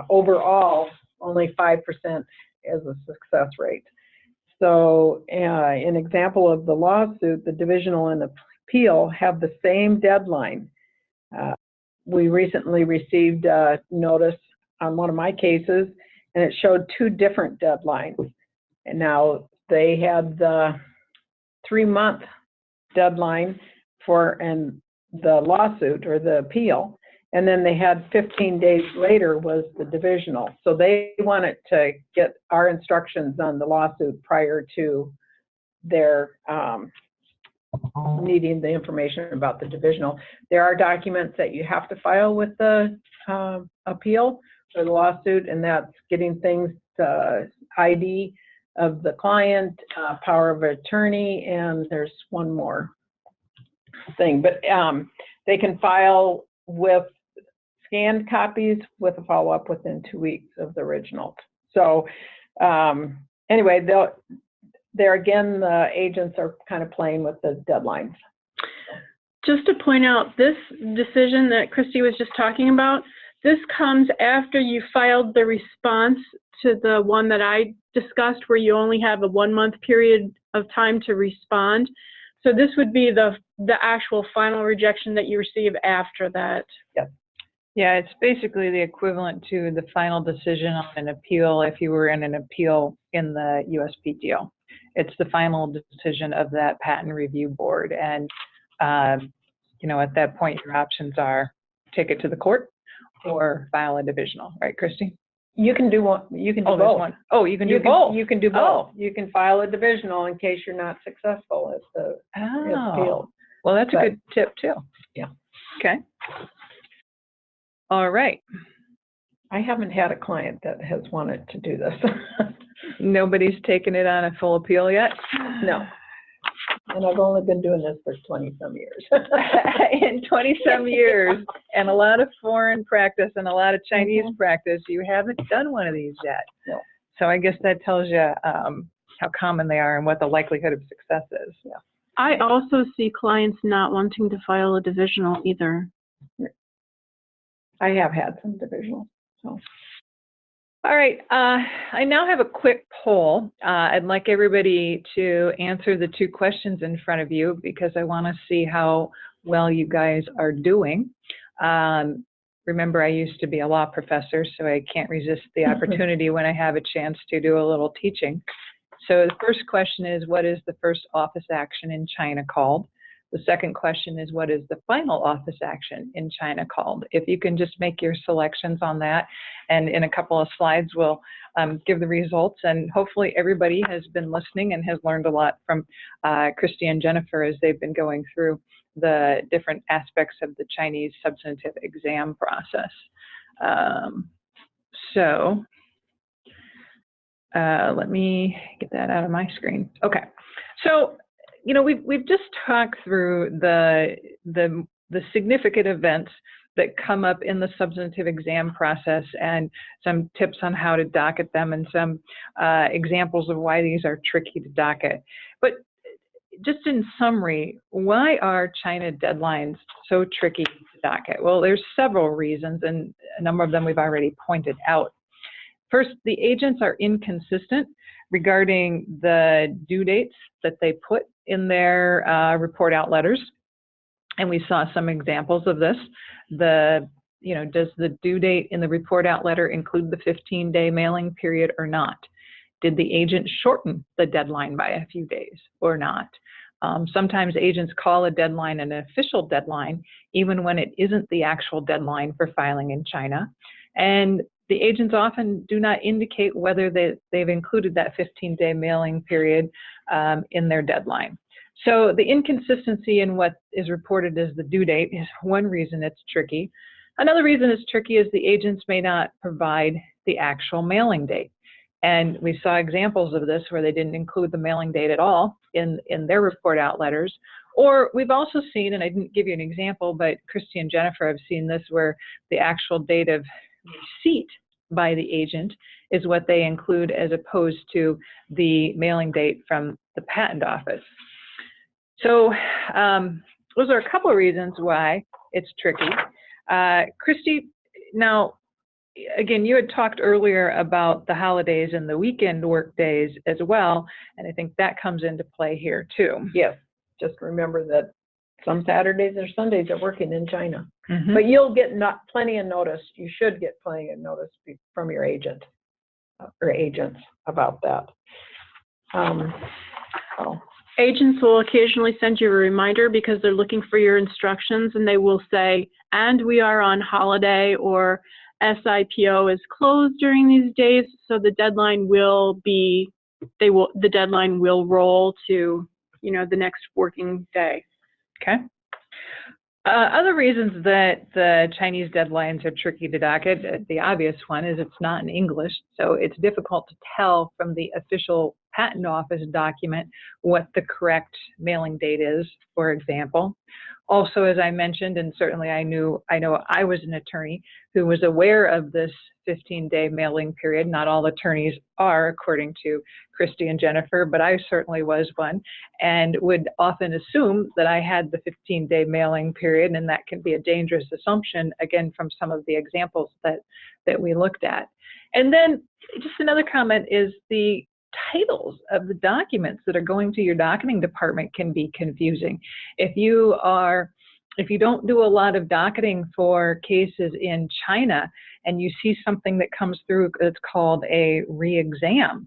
overall, only 5% is a success rate. So an example of the lawsuit, the divisional and appeal have the same deadline. We recently received a notice on one of my cases, and it showed 2 different deadlines. And now they had the 3-month deadline for the lawsuit or the appeal, and then they had 15 days later was the divisional. So they wanted to get our instructions on the lawsuit prior to their needing the information about the divisional. There are documents that you have to file with the appeal or the lawsuit, and that's getting things to ID of the client, power of attorney, and there's one more thing. But they can file with scanned copies with a follow-up within 2 weeks of the original. So anyway, there again, the agents are kind of playing with the deadlines. Just to point out, this decision that Christy was just talking about, this comes after you filed the response to the one that I discussed where you only have a 1-month period of time to respond. So this would be the actual final rejection that you receive after that. Yep. Yeah, it's basically the equivalent to the final decision on an appeal if you were in an appeal in the USPTO. It's the final decision of that patent review board. And, you know, at that point, your options are take it to the court or file a divisional. Right, Christy? You can do one. You can do both. One. Oh, you can do both. You can do both. You can file a divisional in case you're not successful at the appeal. Well, that's a good tip too. Yeah. Okay. All right. I haven't had a client that has wanted to do this. Nobody's taken it on a full appeal yet? No. And I've only been doing this for 20-some years. In 20-some years, and a lot of foreign practice and a lot of Chinese practice, you haven't done one of these yet. No. So I guess that tells you how common they are and what the likelihood of success is. Yeah. I also see clients not wanting to file a divisional either. I have had some divisionals. So. All right, I now have a quick poll. I'd like everybody to answer the 2 questions in front of you because I want to see how well you guys are doing. Remember, I used to be a law professor, so I can't resist the opportunity when I have a chance to do a little teaching. So the first question is, what is the first office action in China called? The second question is, what is the final office action in China called? If you can just make your selections on that, and in a couple of slides we'll give the results, and hopefully everybody has been listening and has learned a lot from Christy and Jennifer as they've been going through the different aspects of the Chinese substantive exam process. Let me get that out of my screen. Okay, so we've just talked through the significant events that come up in the substantive exam process and some tips on how to docket them and some examples of why these are tricky to docket. But just in summary, why are China deadlines so tricky to docket? Well, there's several reasons, and a number of them we've already pointed out. First, the agents are inconsistent regarding the due dates that they put in their report out letters. And we saw some examples of this. Does the due date in the report out letter include the 15-day mailing period or not? Did the agent shorten the deadline by a few days or not? Sometimes agents call a deadline an official deadline, even when it isn't the actual deadline for filing in China. And the agents often do not indicate whether they've included that 15-day mailing period in their deadline. So the inconsistency in what is reported as the due date is one reason it's tricky. Another reason it's tricky is the agents may not provide the actual mailing date. And we saw examples of this where they didn't include the mailing date at all in their report out letters. Or we've also seen, and I didn't give you an example, but Christy and Jennifer have seen this, where the actual date of receipt by the agent is what they include as opposed to the mailing date from the patent office. So those are a couple of reasons why it's tricky. Christy, now, again, you had talked earlier about the holidays and the weekend work days as well, and I think that comes into play here too. Yes, just remember that some Saturdays or Sundays are working in China. Mm-hmm. But you'll get plenty of notice. You should get plenty of notice from your agent or agents about that. Agents will occasionally send you a reminder because they're looking for your instructions, and they will say, and we are on holiday, or SIPO is closed during these days, so the deadline will be, the deadline will roll to, the next working day. Okay. Other reasons that the Chinese deadlines are tricky to docket, the obvious one is it's not in English, so it's difficult to tell from the official patent office document what the correct mailing date is, for example. Also, as I mentioned, and certainly I know I was an attorney who was aware of this 15-day mailing period. Not all attorneys are, according to Christy and Jennifer, but I certainly was one, and would often assume that I had the 15-day mailing period, and that can be a dangerous assumption, again, from some of the examples that we looked at. And then just another comment is the titles of the documents that are going to your docketing department can be confusing. If you don't do a lot of docketing for cases in China and you see something that comes through that's called a reexam.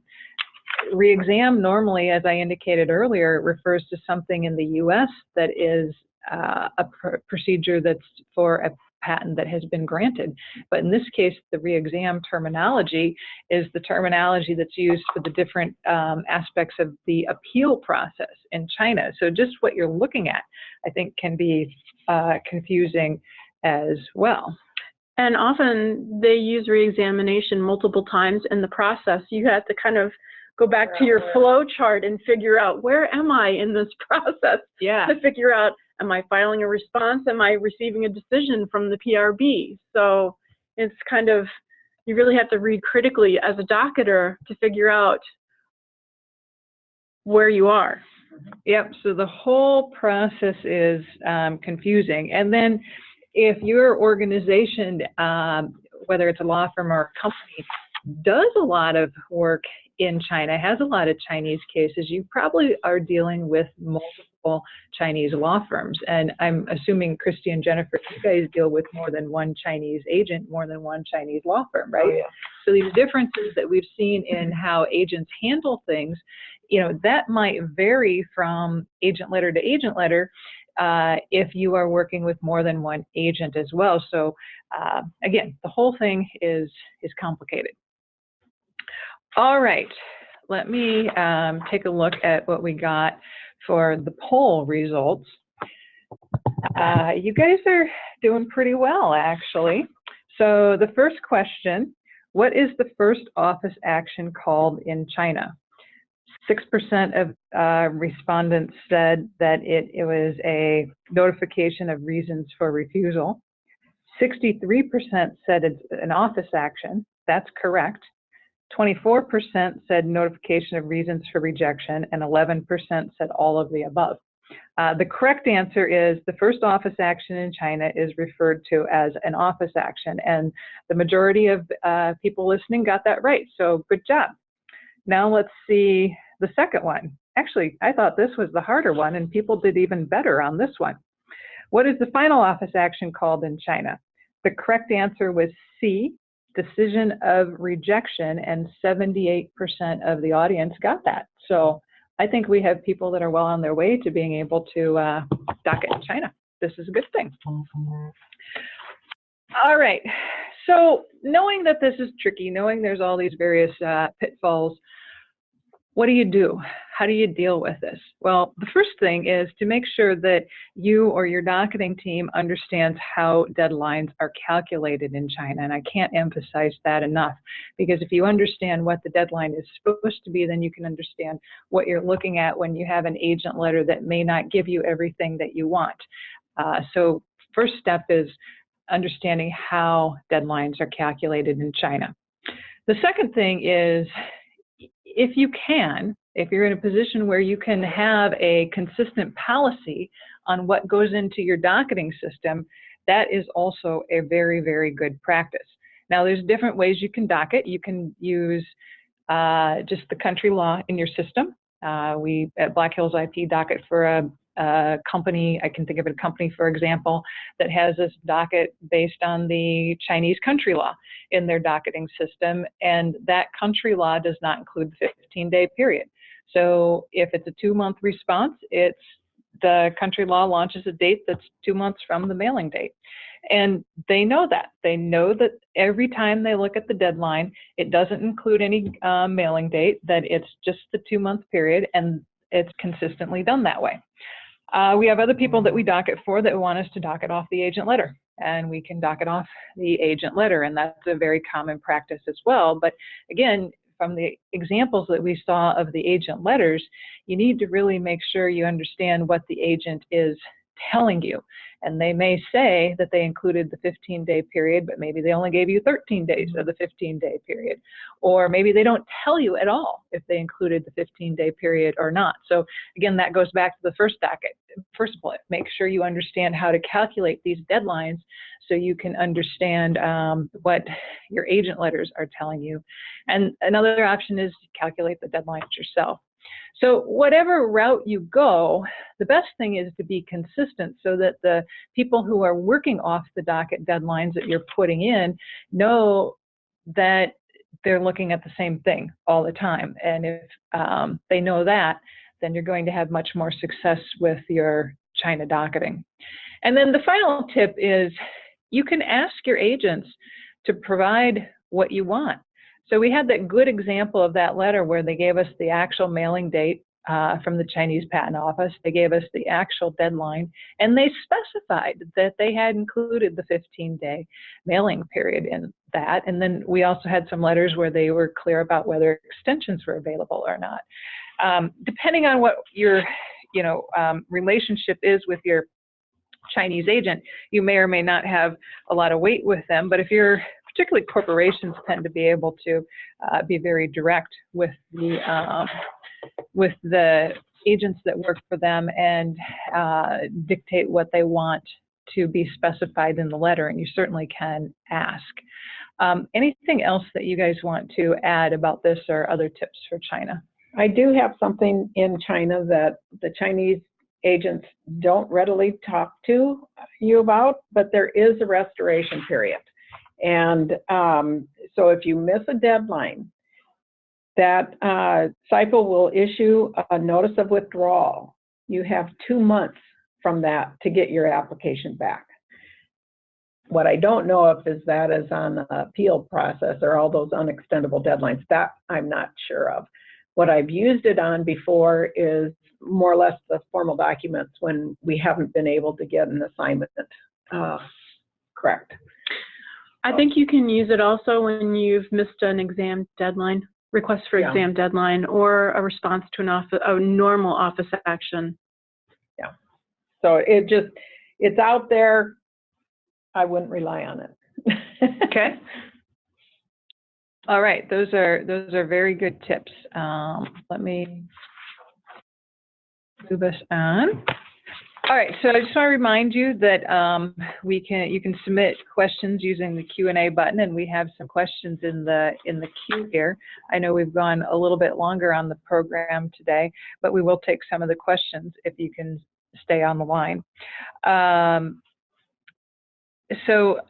Reexam normally, as I indicated earlier, refers to something in the US that is a procedure that's for a patent that has been granted. But in this case, the reexam terminology is the terminology that's used for the different aspects of the appeal process in China. So just what you're looking at, I think, can be confusing as well. And often they use reexamination multiple times in the process. You have to kind of go back to your flow chart and figure out, where am I in this process? Yeah. To figure out, am I filing a response? Am I receiving a decision from the PRB? So it's kind of, you really have to read critically as a docketer to figure out where you are. Yep, so the whole process is confusing. And then if your organization, whether it's a law firm or a company, does a lot of work in China, has a lot of Chinese cases, you probably are dealing with multiple Chinese law firms. And I'm assuming, Christy and Jennifer, you guys deal with more than one Chinese agent, more than one Chinese law firm, right? Oh, yeah. So these differences that we've seen in how agents handle things, that might vary from agent letter to agent letter. if you are working with more than one agent as well. So again, the whole thing is complicated. All right, let me take a look at what we got for the poll results. You guys are doing pretty well, actually. So the first question, what is the first office action called in China? 6% of respondents said that it was a notification of reasons for refusal. 63% said it's an office action. That's correct. 24% said notification of reasons for rejection, and 11% said all of the above. The correct answer is the first office action in China is referred to as an office action, and the majority of people listening got that right, so good job. Now let's see the second one. Actually, I thought this was the harder one, and people did even better on this one. What is the final office action called in China? The correct answer was C, Decision of Rejection, and 78% of the audience got that. So I think we have people that are well on their way to being able to docket in China. This is a good thing. All right, so knowing that this is tricky, knowing there's all these various pitfalls, what do you do? How do you deal with this? Well, the first thing is to make sure that you or your docketing team understands how deadlines are calculated in China. And I can't emphasize that enough, because if you understand what the deadline is supposed to be, then you can understand what you're looking at when you have an agent letter that may not give you everything that you want. So first step is understanding how deadlines are calculated in China. The second thing is, if you can, if you're in a position where you can have a consistent policy on what goes into your docketing system, that is also a very, very good practice. Now, there's different ways you can docket. You can use just the country law in your system. We at Black Hills IP docket for a company. I can think of a company, for example, that has this docket based on the Chinese country law in their docketing system, and that country law does not include the 15-day period. So if it's a 2-month response, the country law launches a date that's 2 months from the mailing date. And they know that. They know that every time they look at the deadline, it doesn't include any mailing date, that it's just the 2-month period, and it's consistently done that way. We have other people that we docket for that want us to docket off the agent letter, and we can docket off the agent letter, and that's a very common practice as well. But again, from the examples that we saw of the agent letters, you need to really make sure you understand what the agent is telling you. And they may say that they included the 15-day period, but maybe they only gave you 13 days of the 15-day period. Or maybe they don't tell you at all if they included the 15-day period or not. So again, that goes back to the first docket, first bullet. Make sure you understand how to calculate these deadlines so you can understand what your agent letters are telling you. And another option is to calculate the deadlines yourself. So whatever route you go, the best thing is to be consistent so that the people who are working off the docket deadlines that you're putting in know that they're looking at the same thing all the time. And if they know that, then you're going to have much more success with your China docketing. And then the final tip is you can ask your agents to provide what you want. So we had that good example of that letter where they gave us the actual mailing date from the Chinese Patent Office. They gave us the actual deadline, and they specified that they had included the 15-day mailing period in that. And then we also had some letters where they were clear about whether extensions were available or not. Depending on what your relationship is with your Chinese agent, you may or may not have a lot of weight with them, but if you're particularly corporations tend to be able to be very direct with the agents that work for them and dictate what they want to be specified in the letter, and you certainly can ask. Anything else that you guys want to add about this or other tips for China? I do have something in China that the Chinese agents don't readily talk to you about, but there is a restoration period. And so if you miss a deadline, that CIPO will issue a notice of withdrawal. You have 2 months from that to get your application back. What I don't know if is that is on the appeal process or all those unextendable deadlines. That I'm not sure of. What I've used it on before is more or less the formal documents when we haven't been able to get an assignment correct. I think you can use it also when you've missed an exam deadline, request for exam deadline, or a response to a normal office action. Yeah. So it's out there. I wouldn't rely on it. Okay. All right. Those are very good tips. Let me move us on. All right. So I just want to remind you that you can submit questions using the Q&A button, and we have some questions in the queue here. I know we've gone a little bit longer on the program today, but we will take some of the questions if you can stay on the line.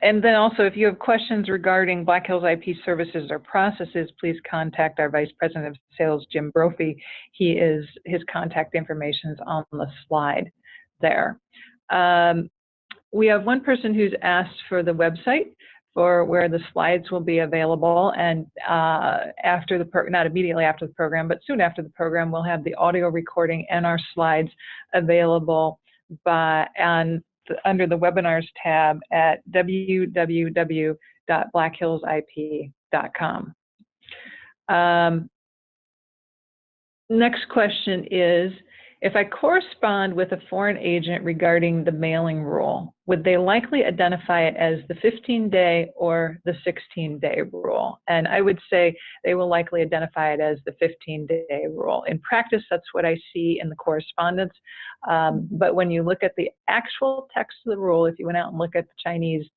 And then also, if you have questions regarding Black Hills IP services or processes, please contact our Vice President of Sales, Jim Brophy. His contact information is on the slide there. We have one person who's asked for the website for where the slides will be available, and not immediately after the program, but soon after the program, we'll have the audio recording and our slides available under the webinars tab at www.blackhillsip.com. Next question is, if I correspond with a foreign agent regarding the mailing rule, would they likely identify it as the 15-day or the 16-day rule? And I would say they will likely identify it as the 15-day rule. In practice, that's what I see in the correspondence. But when you look at the actual text of the rule, if you went out and look at the Chinese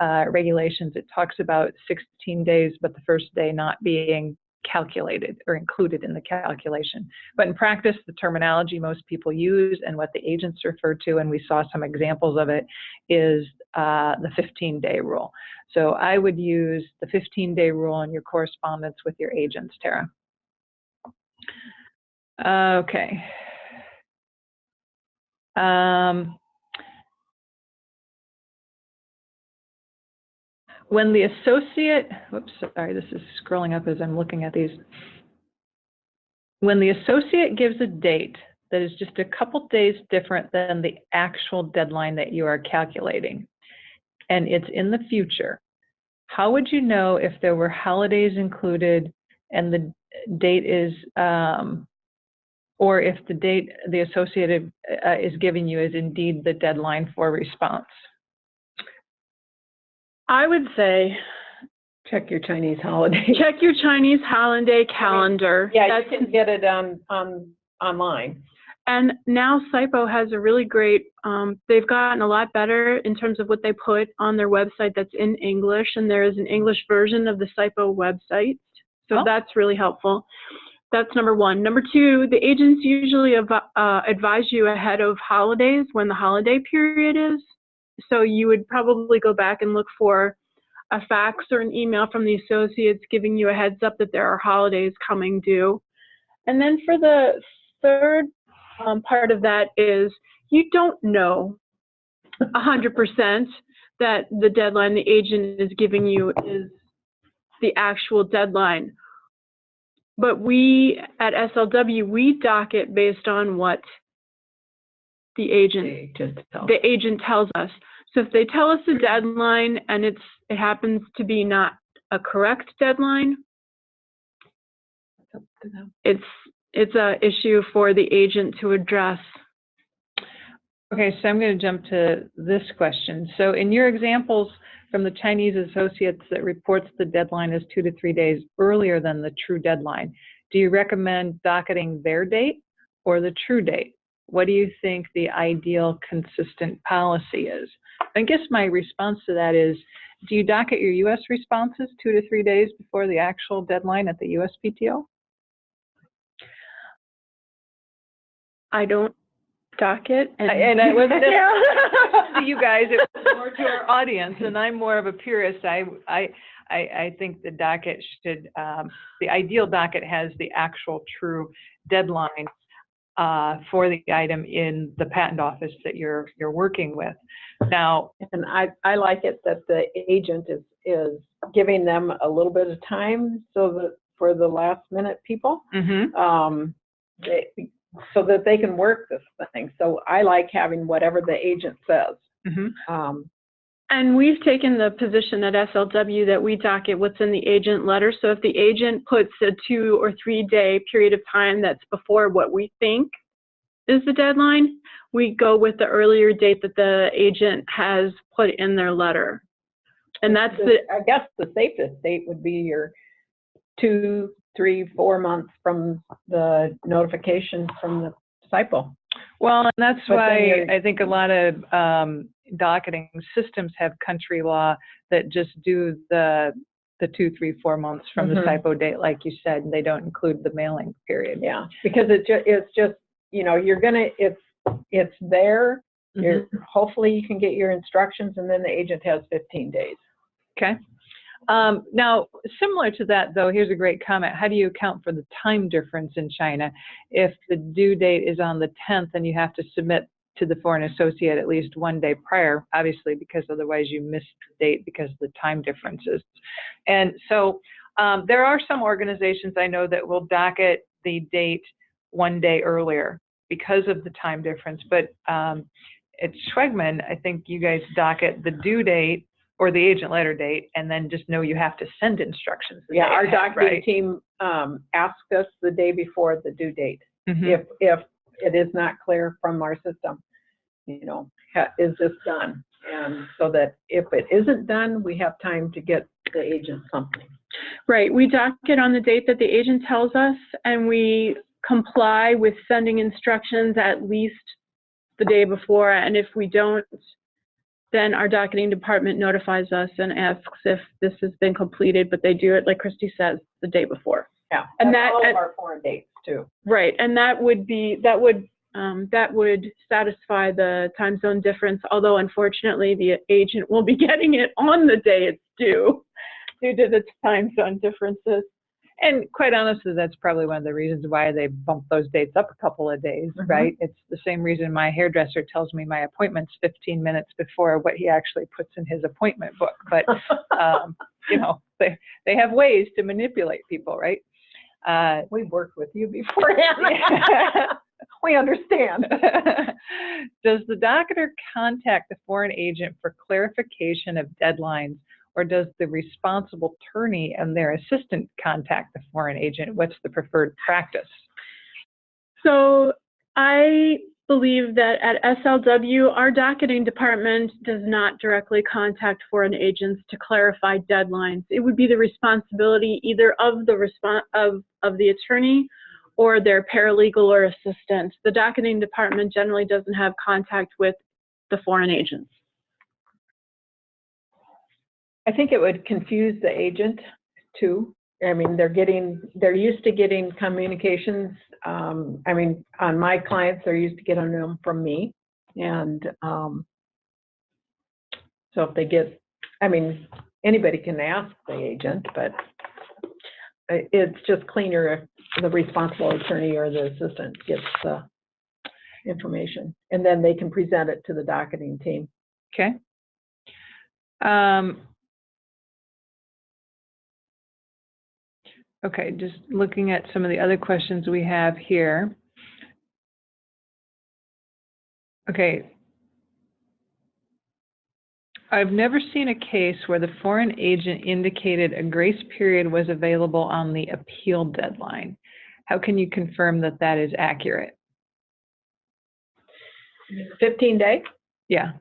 regulations, it talks about 16 days, but the first day not being calculated or included in the calculation. But in practice, the terminology most people use and what the agents refer to, and we saw some examples of it, is the 15-day rule. So I would use the 15-day rule in your correspondence with your agents, Tara. Okay. When the associate, whoops, sorry, this is scrolling up as I'm looking at these. When the associate gives a date that is just a couple days different than the actual deadline that you are calculating, and it's in the future, how would you know if there were holidays included and the date is, or if the date the associate is giving you is indeed the deadline for response? I would say check your Chinese holiday. Check your Chinese holiday calendar. Yeah, you can get it online. And now SIPO has a really great, they've gotten a lot better in terms of what they put on their website that's in English, and there is an English version of the SIPO website. So that's really helpful. That's number one. Number two, the agents usually advise you ahead of holidays when the holiday period is. So you would probably go back and look for a fax or an email from the associates giving you a heads up that there are holidays coming due. And then for the third part of that is you don't know 100% that the deadline the agent is giving you is the actual deadline. But we at SLW, we docket based on what the agent tells us. So if they tell us a deadline and it happens to be not a correct deadline, it's an issue for the agent to address. Okay, so I'm going to jump to this question. So in your examples from the Chinese associates that reports the deadline is 2 to 3 days earlier than the true deadline, do you recommend docketing their date or the true date? What do you think the ideal consistent policy is? I guess my response to that is, do you docket your U.S. responses 2 to 3 days before the actual deadline at the USPTO? I don't docket. And I wasn't to you guys, it was more to our audience, and I'm more of a purist. I think the docket should, the ideal docket has the actual true deadline. for the item in the patent office that you're working with. Now, And I like it that the agent is giving them a little bit of time so that for the last minute people, so that they can work this thing. So I like having whatever the agent says. And we've taken the position at SLW that we docket what's in the agent letter. So if the agent puts a 2 or 3 day period of time that's before what we think is the deadline, we go with the earlier date that the agent has put in their letter. And that's I guess the safest date would be your 2, 3, 4 months from the notification from the disciple. Well, and that's why I think a lot of docketing systems have country law that just do the 2, 3, 4 months from the typo date, like you said, and they don't include the mailing period. Yeah, because it's just, you know, it's there. Hopefully you can get your instructions, and then the agent has 15 days. Okay. Now, similar to that, though, here's a great comment. How do you account for the time difference in China? If the due date is on the 10th and you have to submit to the foreign associate at least 1 day prior, obviously, because otherwise you miss the date because of the time differences. And so there are some organizations I know that will docket the date 1 day earlier because of the time difference. But at Schwegman, I think you guys docket the due date or the agent letter date, and then just know you have to send instructions. Yeah, our docketing team asks us the day before the due date. If it is not clear from our system, you know, is this done? And so that if it isn't done, we have time to get the agent something. Right. We docket on the date that the agent tells us, and we comply with sending instructions at least the day before. And if we don't, then our docketing department notifies us and asks if this has been completed, but they do it, like Christy says, the day before. Yeah, and that all of our foreign dates too. Right, and that would satisfy the time zone difference. Although unfortunately, the agent will be getting it on the day it's due to the time zone differences. And quite honestly, that's probably one of the reasons why they bump those dates up a couple of days, right? It's the same reason my hairdresser tells me my appointment's 15 minutes before what he actually puts in his appointment book. But, you know, they have ways to manipulate people, right? We've worked with you beforehand. We understand. Does the docketer contact the foreign agent for clarification of deadlines, or does the responsible attorney and their assistant contact the foreign agent? What's the preferred practice? So I believe that at SLW, our docketing department does not directly contact foreign agents to clarify deadlines. It would be the responsibility either of the attorney or their paralegal or assistant. The docketing department generally doesn't have contact with the foreign agents. I think it would confuse the agent too. I mean, they're used to getting communications. I mean, on my clients, they're used to getting them from me. And so if they get, I mean, anybody can ask the agent, but it's just cleaner if the responsible attorney or the assistant gets the information. And then they can present it to the docketing team. Okay. Okay, just looking at some of the other questions we have here. Okay. I've never seen a case where the foreign agent indicated a grace period was available on the appeal deadline. How can you confirm that that is accurate? 15 days? Yeah.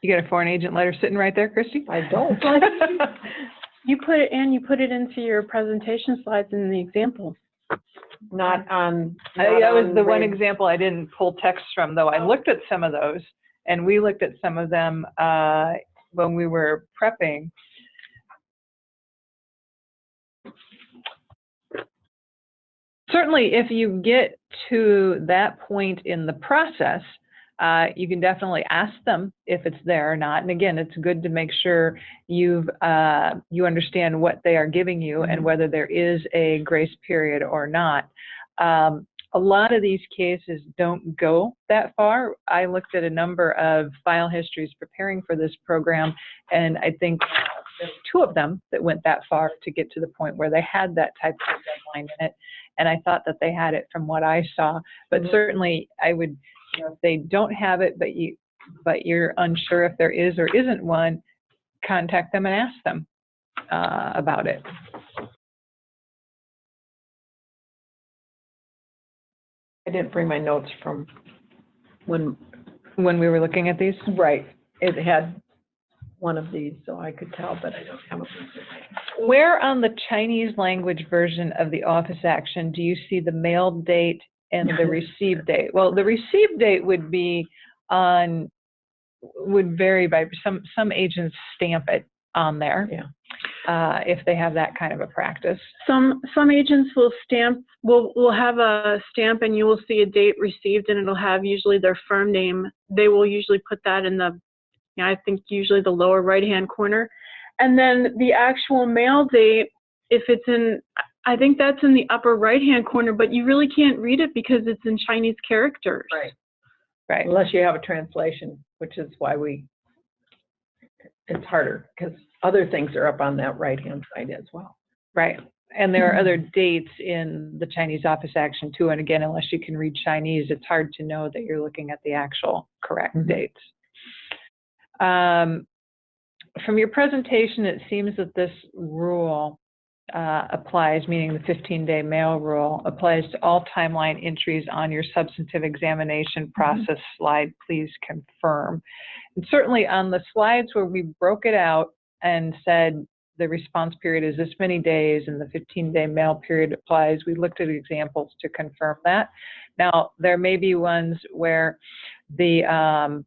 You got a foreign agent letter sitting right there, Christy? I don't. You put it into your presentation slides in the example. Not on. That was the one example I didn't pull text from, though. I looked at some of those, and we looked at some of them when we were prepping. Certainly, if you get to that point in the process, you can definitely ask them if it's there or not. And again, it's good to make sure you understand what they are giving you and whether there is a grace period or not. A lot of these cases don't go that far. I looked at a number of file histories preparing for this program, and I think there's 2 of them that went that far to get to the point where they had that type of deadline in it. And I thought that they had it from what I saw. But certainly I would, if they don't have it, but you're unsure if there is or isn't one, contact them and ask them about it. I didn't bring my notes from when we were looking at these? Right. It had one of these, so I could tell, but I don't have it. Where on the Chinese language version of the office action do you see the mail date and the receive date? Well, the receive date would vary by some agents stamp it on there. Yeah. If they have that kind of a practice. Some agents will will have a stamp, and you will see a date received, and it'll have usually their firm name. They will usually put that in the, I think usually the lower right-hand corner. And then the actual mail date, if it's in, I think that's in the upper right-hand corner, but you really can't read it because it's in Chinese characters. Right. Right. Unless you have a translation, which is why it's harder, because other things are up on that right-hand side as well. Right. And there are other dates in the Chinese office action too. And again, unless you can read Chinese, it's hard to know that you're looking at the actual correct dates. From your presentation, it seems that this rule applies, meaning the 15-day mail rule, applies to all timeline entries on your substantive examination process slide. Please confirm. And certainly on the slides where we broke it out and said the response period is this many days and the 15-day mail period applies, we looked at examples to confirm that. Now, there may be ones where there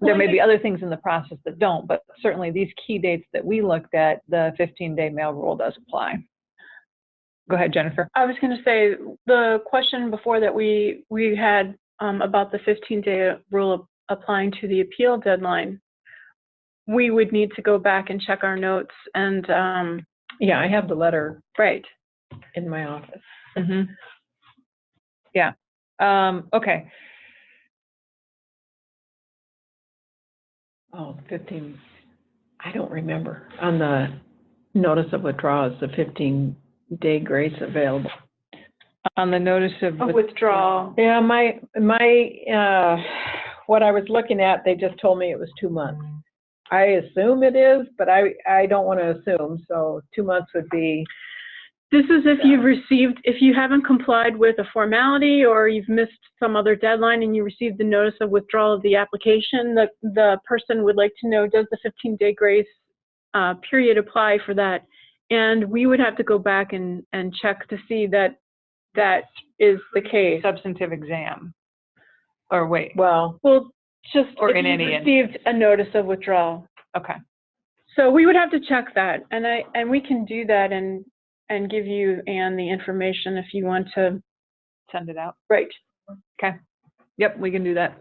may be other things in the process that don't, but certainly these key dates that we looked at, the 15-day mail rule does apply. Go ahead, Jennifer. I was going to say, the question before that we had about the 15-day rule applying to the appeal deadline, we would need to go back and check our notes. And yeah, I have the letter right in my office. Yeah. Okay. Oh, 15, I don't remember. On the notice of withdrawal, is the 15-day grace available? On the notice of withdrawal. Yeah, what I was looking at, they just told me it was 2 months. I assume it is, but I don't want to assume, so 2 months would be. This is if you haven't complied with a formality or you've missed some other deadline and you received the notice of withdrawal of the application, the person would like to know, does the 15-day grace period apply for that? And we would have to go back and check to see that that is the case. Substantive exam. Or wait. Well, just or if in you any received a notice of withdrawal. Okay. So we would have to check that, and we can do that and give you, Anne, the information if you want to send it out. Right. Okay. Yep, we can do that.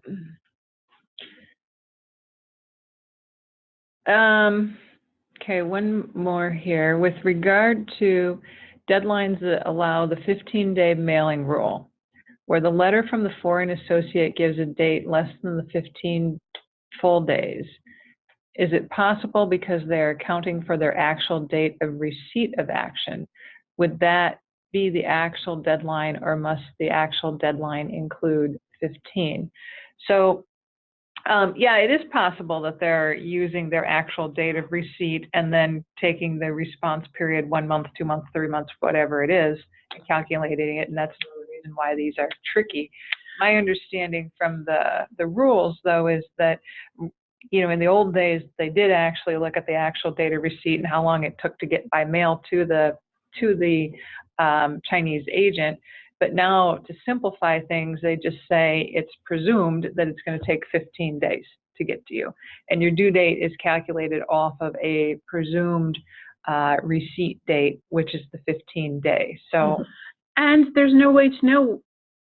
Okay, one more here. With regard to deadlines that allow the 15-day mailing rule, where the letter from the foreign associate gives a date less than the 15 full days, is it possible because they're accounting for their actual date of receipt of action? Would that be the actual deadline, or must the actual deadline include 15? So yeah, it is possible that they're using their actual date of receipt and then taking the response period 1 month, 2 months, 3 months, whatever it is, and calculating it, and that's the reason why these are tricky. My understanding from the rules, though, is that in the old days, they did actually look at the actual date of receipt and how long it took to get by mail to the Chinese agent. But now, to simplify things, they just say it's presumed that it's going to take 15 days to get to you. And your due date is calculated off of a presumed receipt date, which is the 15 day. So, and there's no way to know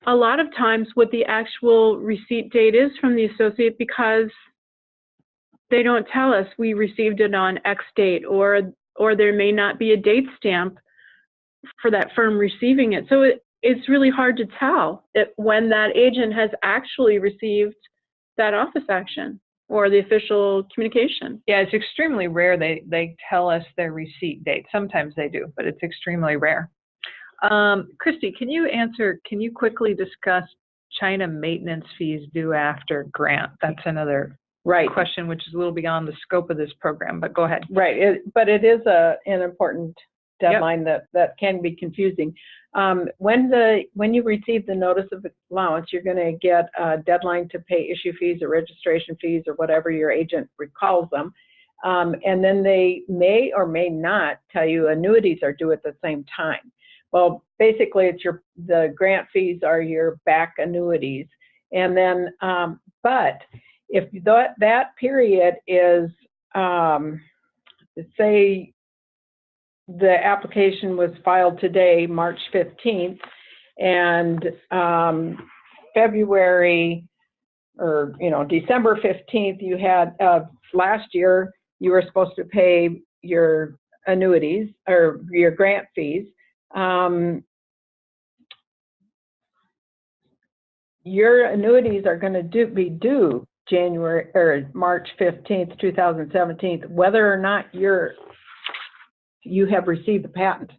a lot of times what the actual receipt date is from the associate, because they don't tell us we received it on X date, or there may not be a date stamp for that firm receiving it. So it's really hard to tell when that agent has actually received that office action or the official communication. Yeah, it's extremely rare they tell us their receipt date. Sometimes they do, but it's extremely rare. Christy, can you quickly discuss China maintenance fees due after grant? That's another question, which is a little beyond the scope of this program, but go ahead. Right, but it is an important deadline that can be confusing. When you receive the notice of allowance, you're going to get a deadline to pay issue fees or registration fees or whatever your agent recalls them. And then they may or may not tell you annuities are due at the same time. Well, basically, it's the grant fees are your back annuities. And then, but if that period is, say, the application was filed today, March 15th, and February, or December 15th, you had last year you were supposed to pay your annuities or your grant fees. Your annuities are going to be due January or March 15th, 2017, whether or not you have received the patent.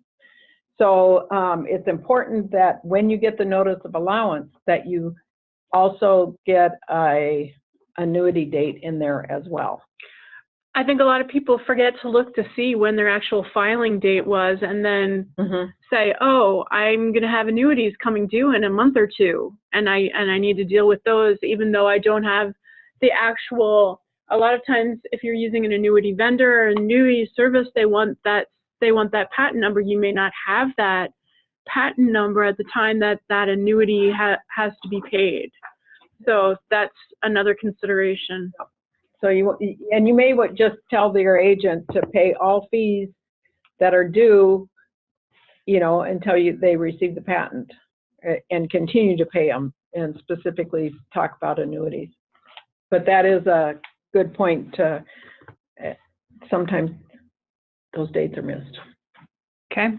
So it's important that when you get the notice of allowance that you also get a annuity date in there as well. I think a lot of people forget to look to see when their actual filing date was, and then say, oh, I'm going to have annuities coming due in a month or two, and I need to deal with those, even though I don't have the actual. A lot of times, if you're using an annuity vendor or an annuity service, they want that patent number. You may not have that patent number at the time that annuity has to be paid. So that's another consideration. So you may just tell your agent to pay all fees that are due, until they receive the patent, and continue to pay them, and specifically talk about annuities. But that is a good point. Sometimes those dates are missed. Okay.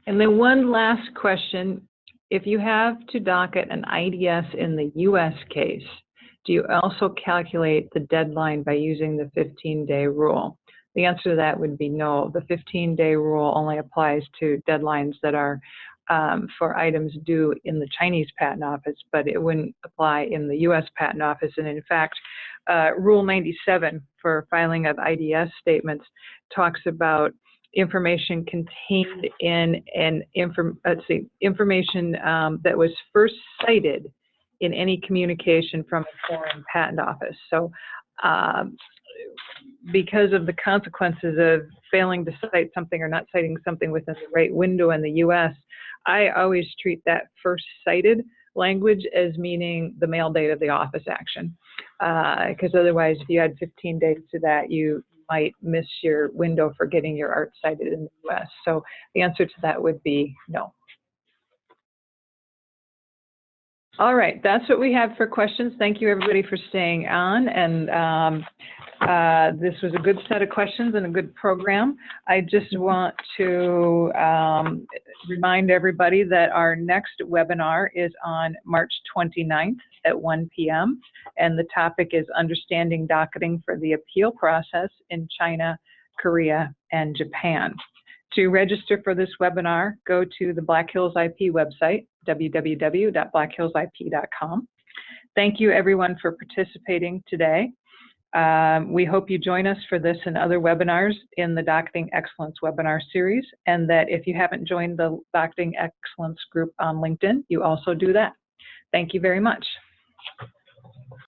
And then one last question. If you have to docket an IDS in the U.S. case, do you also calculate the deadline by using the 15-day rule? The answer to that would be no. The 15-day rule only applies to deadlines that are for items due in the Chinese Patent Office, but it wouldn't apply in the U.S. Patent Office. And in fact, Rule 97 for filing of IDS statements talks about information contained in information that was first cited in any communication from a foreign patent office. So because of the consequences of failing to cite something or not citing something within the right window in the U.S., I always treat that first cited language as meaning the mail date of the office action. Because otherwise, if you add 15 days to that, you might miss your window for getting your art cited in the U.S. So the answer to that would be no. All right, that's what we have for questions. Thank you, everybody, for staying on. And this was a good set of questions and a good program. I just want to remind everybody that our next webinar is on March 29th at 1 p.m. And the topic is Understanding Docketing for the Appeal Process in China, Korea, and Japan. To register for this webinar, go to the Black Hills IP website, www.blackhillsip.com. Thank you, everyone, for participating today. We hope you join us for this and other webinars in the Docketing Excellence webinar series, and that if you haven't joined the Docketing Excellence group on LinkedIn, you also do that. Thank you very much.